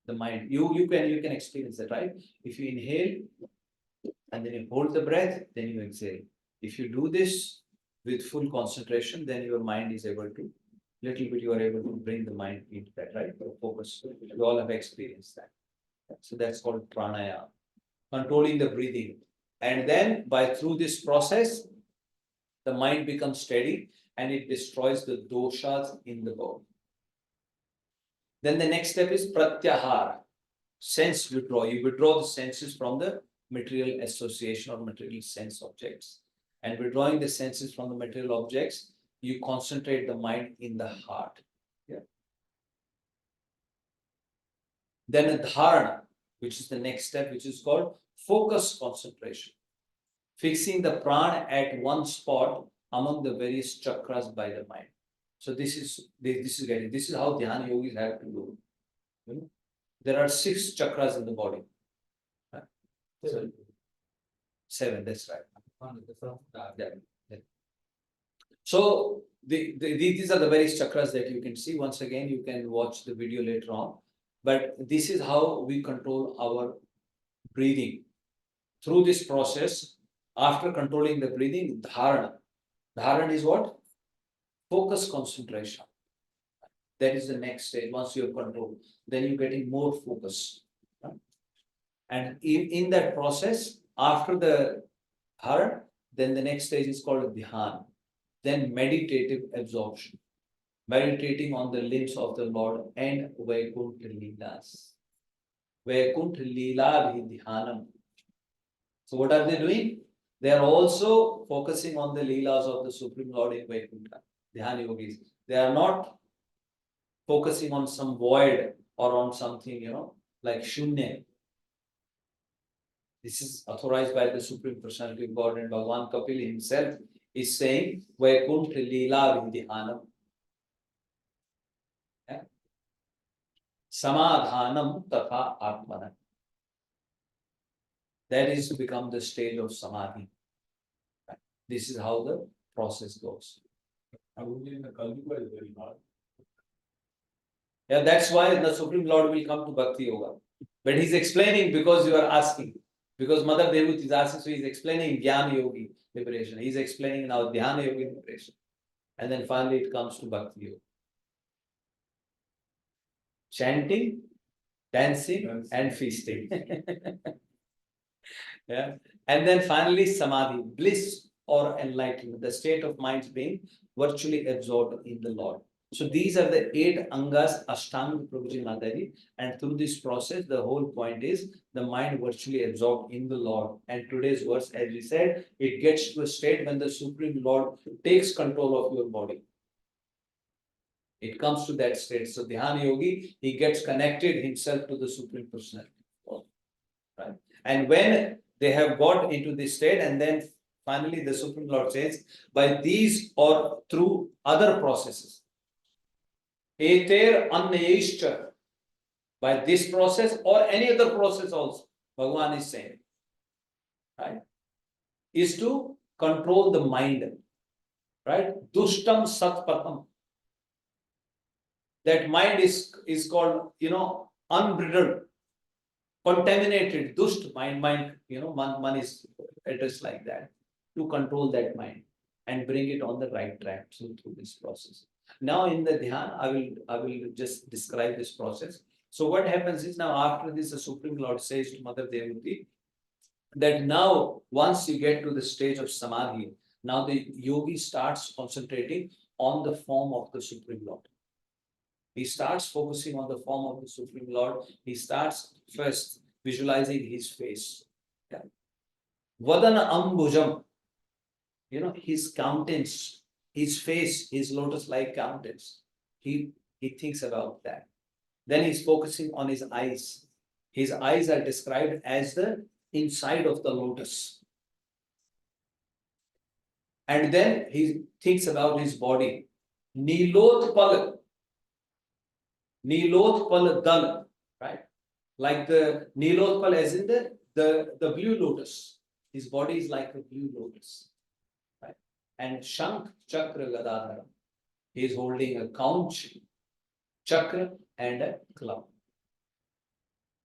The mind, you can experience that, right? If you inhale and then you hold the breath, then you exhale. If you do this with full concentration, then your mind is able to, little bit you are able to bring the mind into that, right? Focus. We all have experienced that. So that's called pranayama, controlling the breathing. And then through this process, the mind becomes steady and it destroys the doshas in the body. Then the next step is pratyahara, sense withdrawal. You withdraw the senses from the material association or material sense objects. And withdrawing the senses from the material objects, you concentrate the mind in the heart. Yeah. Then a dharana, which is the next step, which is called focus concentration. Fixing the prana at one spot among the various chakras by the mind. So this is how dhyana yogis have to do. You know, there are 6 chakras in the body. Right? So, 7, that's right. Yeah. So these are the various chakras that you can see. Once again, you can watch the video later on. But this is how we control our breathing. Through this process, after controlling the breathing, dharana. Dharana is what? Focus concentration. That is the next stage. Once you have control, then you're getting more focus. Right? And in that process, after the dharana, then the next stage is called dhyana. Then meditative absorption. Meditating on the limbs of the Lord and Vaikuntha Leelas. Vaikuntha Leela Dhyanam. So what are they doing? They are also focusing on the Leelas of the Supreme Lord in Vaikuntha. Dhyana yogis. They are not focusing on some void or on something, like Shunya. This is authorized by the Supreme Personality of God, and Bhagavan Kapila himself is saying, Vaikuntha Leela Dhyanam. Samadhanam tatha atmana. That is to become the stage of samadhi. This is how the process goes. Only in the Kalyuga is very hard. Yeah, that's why the Supreme Lord will come to Bhakti Yoga. But he's explaining because you are asking. Because Mother Devut is asking, so he's explaining Jnana Yogi liberation. He's explaining now Dhyana Yogi liberation. And then finally it comes to Bhakti Yoga. Chanting, dancing, and feasting. Yeah. And then finally Samadhi, bliss or enlightenment, the state of mind being virtually absorbed in the Lord. So these are the 8 angas, Ashtanga Prabhuji Mataji, and through this process, the whole point is the mind virtually absorbed in the Lord. And today's verse, as we said, it gets to a state when the Supreme Lord takes control of your body. It comes to that state. So Dhyana Yogi, he gets connected himself to the Supreme Personality. Right? And when they have got into this state, and then finally the Supreme Lord says, by these or through other processes, Eter Anyaishcha, by this process or any other process also, Bhagavan is saying, right, is to control the mind, right? Dushtam Satpatam. That mind is called, unbridled, contaminated, dusht mind, man is addressed like that, to control that mind and bring it on the right track through this process. Now in the Dhyan, I will just describe this process. So what happens is, now after this, the Supreme Lord says to Mother Devuti that now once you get to the stage of Samadhi, now the yogi starts concentrating on the form of the Supreme Lord. He starts focusing on the form of the Supreme Lord. He starts first visualizing his face. Yeah. Vadana Ambujam, his countenance, his face, his lotus-like countenance. He thinks about that. Then he's focusing on his eyes. His eyes are described as the inside of the lotus. And then he thinks about his body. Nilotpal Dal, right? Like the Nilotpal, as in the blue lotus. His body is like a blue lotus, right? And Shankh Chakra Gadadharam. He is holding a conch, chakra, and a club.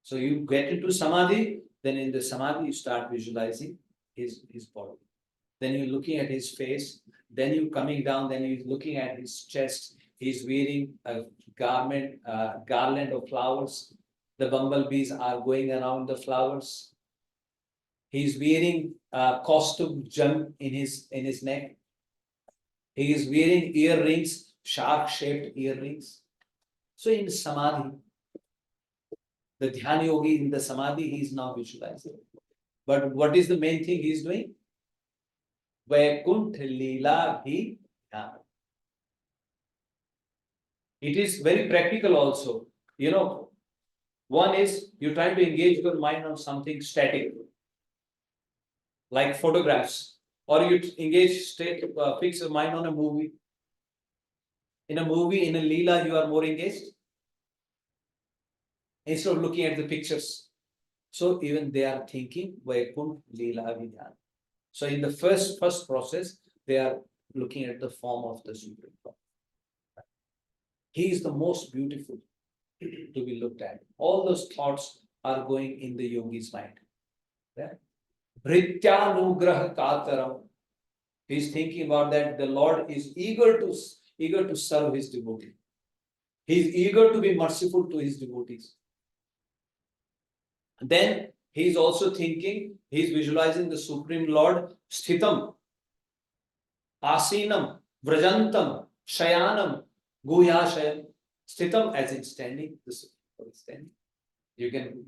So you get into Samadhi, then in the Samadhi you start visualizing his body. Then you're looking at his face, then you're coming down, then you're looking at his chest. He's wearing a garland of flowers. The bumblebees are going around the flowers. He's wearing a costume gem in his neck. He is wearing earrings, shark-shaped earrings. So in Samadhi, the Dhyana Yogi in the Samadhi, he is now visualizing. But what is the main thing he is doing? Vaikuntha Leela Dhyanam. It is very practical also. One is you try to engage your mind on something static, like photographs, or you fix your mind on a movie. In a movie, in a Leela, you are more engaged instead of looking at the pictures. So even they are thinking Vaikunt Leela Vidyan. So in the first process, they are looking at the form of the Supreme Lord. He is the most beautiful to be looked at. All those thoughts are going in the yogi's mind. Yeah? Bhrityanugrah Kataram. He is thinking about that the Lord is eager to serve his devotee. He is eager to be merciful to his devotees. Then he is also thinking, he is visualizing the Supreme Lord Sthitam, Asinam, Vrajantam, Shayanam, Guhyashayam. Sthitam as in standing, the Supreme Lord is standing. You can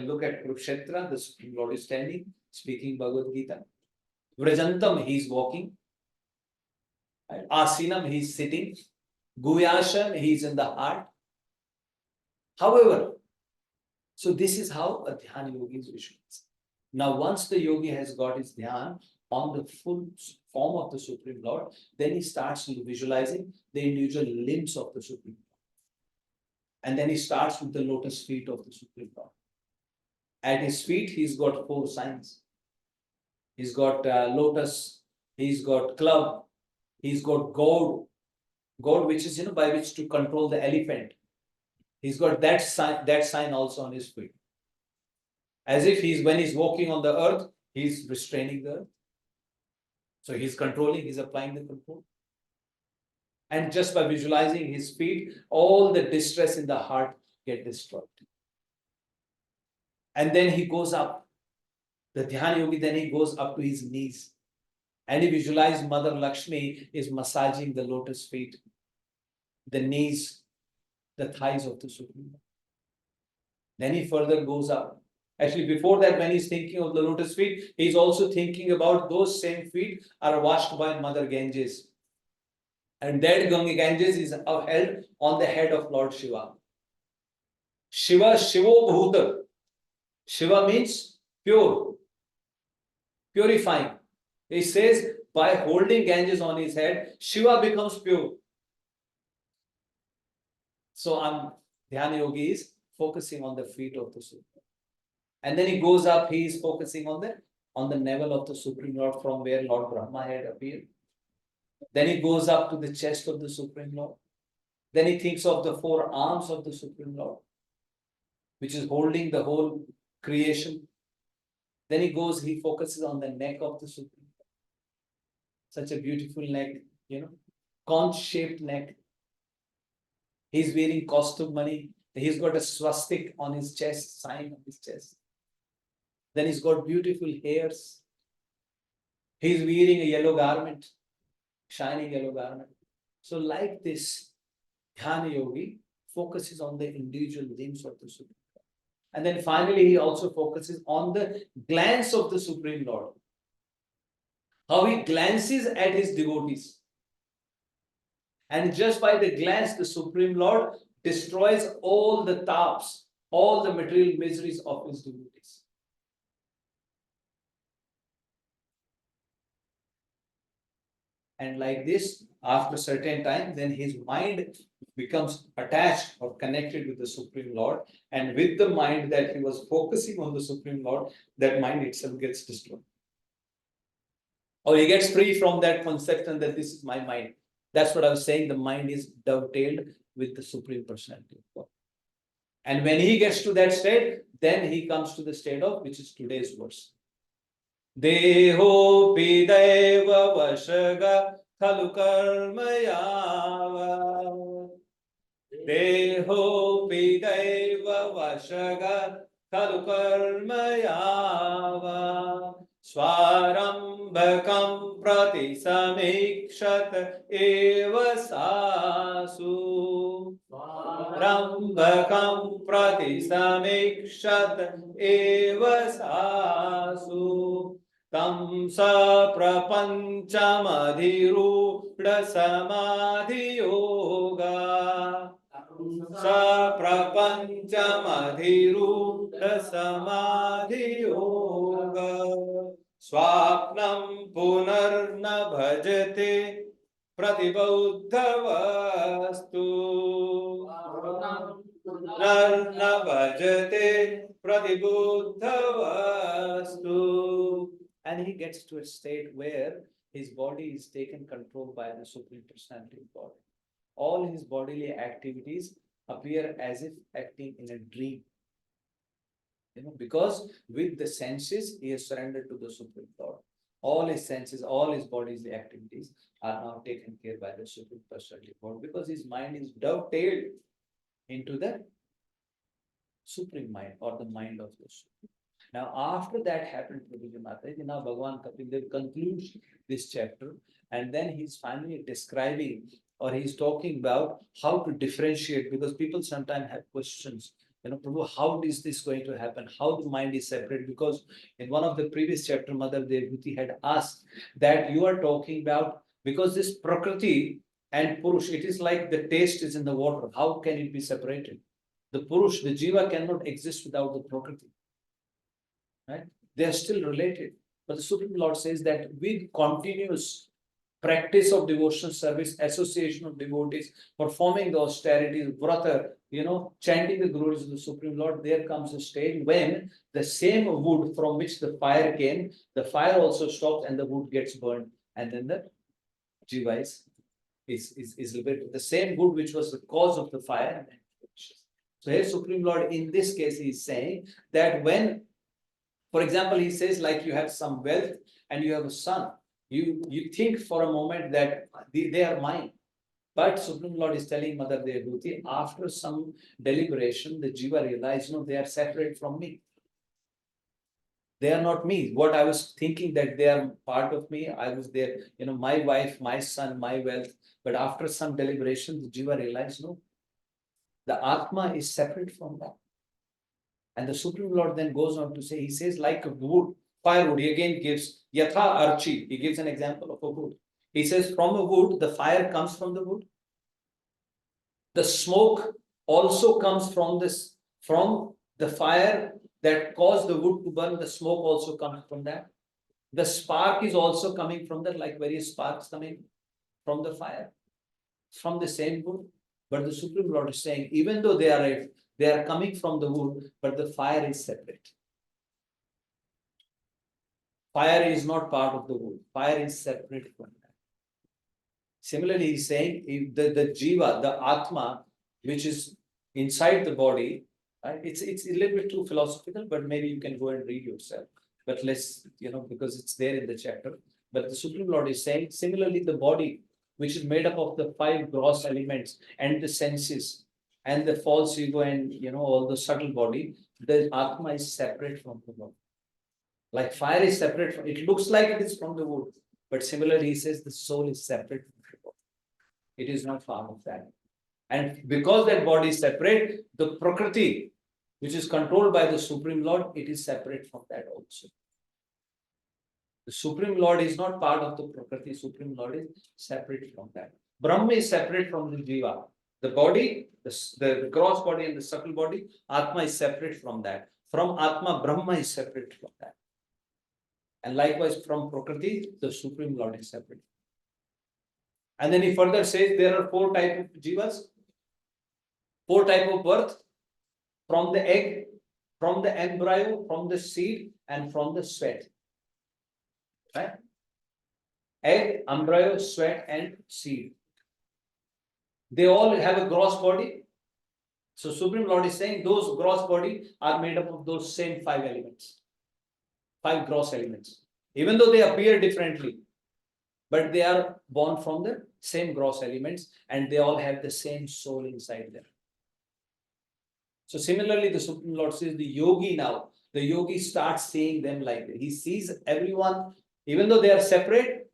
look at Kurukshetra, the Supreme Lord is standing, speaking Bhagavad Gita. Vrajantam, he is walking. Asinam, he is sitting. Guhyasham, he is in the heart. However, so this is how a Dhyana yogi is visualized. Now, once the yogi has got his dhyan on the full form of the Supreme Lord, then he starts visualizing the individual limbs of the Supreme Lord. And then he starts with the lotus feet of the Supreme Lord. At his feet, he's got 4 signs. He's got lotus, he's got club, he's got gourd, which is, by which to control the elephant. He's got that sign also on his feet. As if when he's walking on the earth, he's restraining the earth. So he's controlling, he's applying the control. And just by visualizing his feet, all the distress in the heart get destroyed. And then he goes up. The Dhyana yogi, then he goes up to his knees. And he visualizes Mother Lakshmi is massaging the lotus feet, the knees, the thighs of the Supreme Lord. Then he further goes up. Actually, before that, when he's thinking of the lotus feet, he's also thinking about those same feet are washed by Mother Ganges. And that Ganges is held on the head of Lord Shiva. Shivo Bhuta. Shiva means pure, purifying. He says by holding Ganges on his head, Shiva becomes pure. So Dhyana yogi is focusing on the feet of the Supreme. And then he goes up, he is focusing on the navel of the Supreme Lord from where Lord Brahma had appeared. Then he goes up to the chest of the Supreme Lord. Then he thinks of the 4 arms of the Supreme Lord, which is holding the whole creation. Then he focuses on the neck of the Supreme Lord. Such a beautiful neck, conch-shaped neck. He's wearing costume money. He's got a swastik on his chest, sign on his chest. Then he's got beautiful hairs. He's wearing a yellow garment, shining yellow garment. So like this, Dhyana yogi focuses on the individual limbs of the Supreme Lord. And then finally, he also focuses on the glance of the Supreme Lord. How he glances at his devotees. And just by the glance, the Supreme Lord destroys all the taps, all the material miseries of his devotees. And like this, after a certain time, then his mind becomes attached or connected with the Supreme Lord. And with the mind that he was focusing on the Supreme Lord, that mind itself gets destroyed. Or he gets free from that conception that this is my mind. That's what I was saying. The mind is dovetailed with the Supreme Personality of God. And when he gets to that state, then he comes to the state of, which is today's verse. Deho pideva vashaga khalu karmayava. Deho pideva vashaga khalu karmayava. Swarambhakam prati samikshat eva sasu. Swarambhakam prati samikshat eva sasu. Tam sa prapanchamadhiruda samadhi yoga. sa prapanchamadhiruddha samadhi yoga swapnam punarna bhajate pratibauddhavastu punarna bhajate pratibauddhavastu. And he gets to a state where his body is taken control by the Supreme Personality of God. All his bodily activities appear as if acting in a dream. Because with the senses, he has surrendered to the Supreme Lord. All his senses, all his body's activities are now taken care by the Supreme Personality of God, because his mind is dovetailed into the Supreme Mind, or the mind of the Supreme. Now, after that happened, now Bhagavan Kapila concludes this chapter, and then he's finally describing, or he's talking about how to differentiate, because people sometimes have questions. Prabhu, how is this going to happen? How the mind is separate? Because in one of the previous chapter, Mother Devhuti had asked that you are talking about, because this Prakriti and Purush, it is like the taste is in the water. How can it be separated? The Purush, the Jiva cannot exist without the Prakriti. Right? They are still related. But the Supreme Lord says that with continuous practice of devotional service, association of devotees, performing the austerities, vrata, chanting the glories of the Supreme Lord, there comes a stage when the same wood from which the fire came, the fire also stops and the wood gets burned. And then the Jiva is liberated. The same wood which was the cause of the fire. So here Supreme Lord in this case is saying that when, for example, he says, like you have some wealth and you have a son, you think for a moment that they are mine. But Supreme Lord is telling Mother Devhuti, after some deliberation, the Jiva realized, they are separate from me. They are not me. What I was thinking that they are part of me, I was there, my wife, my son, my wealth. But after some deliberation, the Jiva realized, no, the Atma is separate from that. And the Supreme Lord then goes on to say, he says, like a wood, firewood, he again gives Yatha Archi. He gives an example of a wood. He says, from a wood, the fire comes from the wood. The smoke also comes from the fire that caused the wood to burn. The smoke also comes from that. The spark is also coming from that, like various sparks coming from the fire, from the same wood. But the Supreme Lord is saying, even though they are coming from the wood, but the fire is separate. Fire is not part of the wood. Fire is separate from that. Similarly, he's saying, if the Jiva, the Atma, which is inside the body, right? It's a little bit too philosophical, but maybe you can go and read yourself. But let's, because it's there in the chapter. But the Supreme Lord is saying, similarly, the body, which is made up of the 5 gross elements and the senses and the false ego and all the subtle body, the Atma is separate from the body. Like fire is separate from, it looks like it is from the wood, but similarly, he says the soul is separate from the body. It is not part of that. And because that body is separate, the Prakriti, which is controlled by the Supreme Lord, it is separate from that also. The Supreme Lord is not part of the Prakriti. Supreme Lord is separate from that. Brahma is separate from the Jiva. The body, the gross body and the subtle body, Atma is separate from that. From Atma, Brahma is separate from that. And likewise, from Prakriti, the Supreme Lord is separate. And then he further says there are 4 types of jivas, 4 types of birth, from the egg, from the embryo, from the seed, and from the sweat. Right? Egg, embryo, sweat, and seed. They all have a gross body. So Supreme Lord is saying those gross body are made up of those same 5 elements. 5 gross elements. Even though they appear differently, but they are born from the same gross elements and they all have the same soul inside them. So similarly, the Supreme Lord says the yogi now, the yogi starts seeing them like that. He sees everyone, even though they are separate,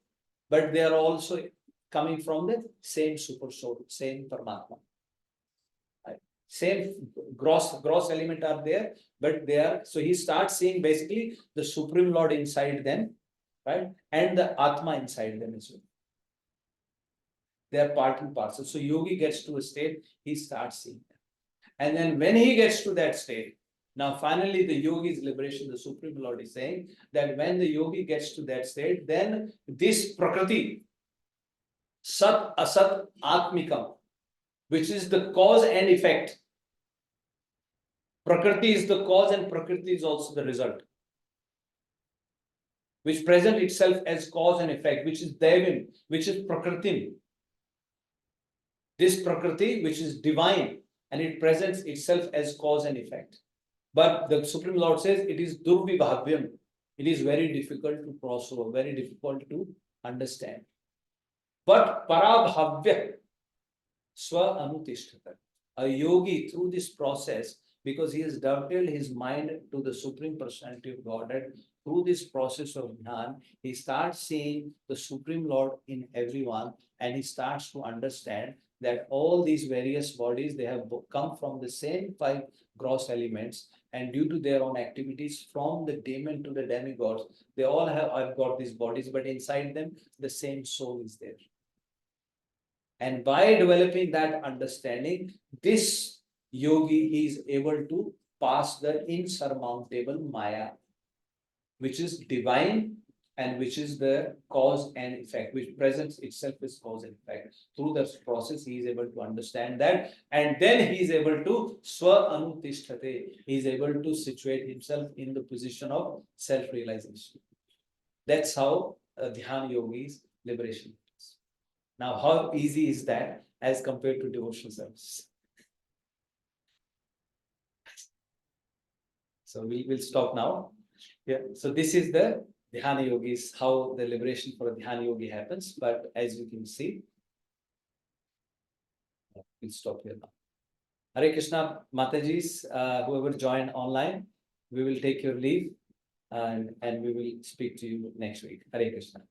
but they are also coming from the same super soul, same Paramatma. Right? Same gross element are there, but they are, so he starts seeing basically the Supreme Lord inside them, right? And the Atma inside them as well. They are part and parcel. So yogi gets to a state, he starts seeing them. And then when he gets to that state, now finally the yogi's liberation, the Supreme Lord is saying that when the yogi gets to that state, then this Prakriti, Sat, Asat, Atmikam, which is the cause and effect. Prakriti is the cause and Prakriti is also the result, which present itself as cause and effect, which is Devim, which is Prakritim. This Prakriti, which is divine, and it presents itself as cause and effect. But the Supreme Lord says it is Durvibhavyam. It is very difficult to cross over, very difficult to understand. But Parabhavya Swa Anutishtata. A yogi, through this process, because he has dovetailed his mind to the Supreme Personality of Godhead, through this process of Dhyan, he starts seeing the Supreme Lord in everyone, and he starts to understand that all these various bodies, they have come from the same 5 gross elements, and due to their own activities, from the demon to the demigods, they all have got these bodies, but inside them, the same soul is there. And by developing that understanding, this yogi is able to pass the insurmountable Maya, which is divine and which is the cause and effect, which presents itself as cause and effect. Through this process, he is able to understand that, and then he is able to Swa Anutisthate. He is able to situate himself in the position of self-realization. That's how Dhyan Yogi's liberation is. Now, how easy is that as compared to devotional service? So we will stop now. Yeah. So this is the Dhyana Yogis, how the liberation for a Dhyana Yogi happens. But as you can see, we'll stop here now. Hare Krishna, Matajis, whoever joined online, we will take your leave and we will speak to you next week. Hare Krishna.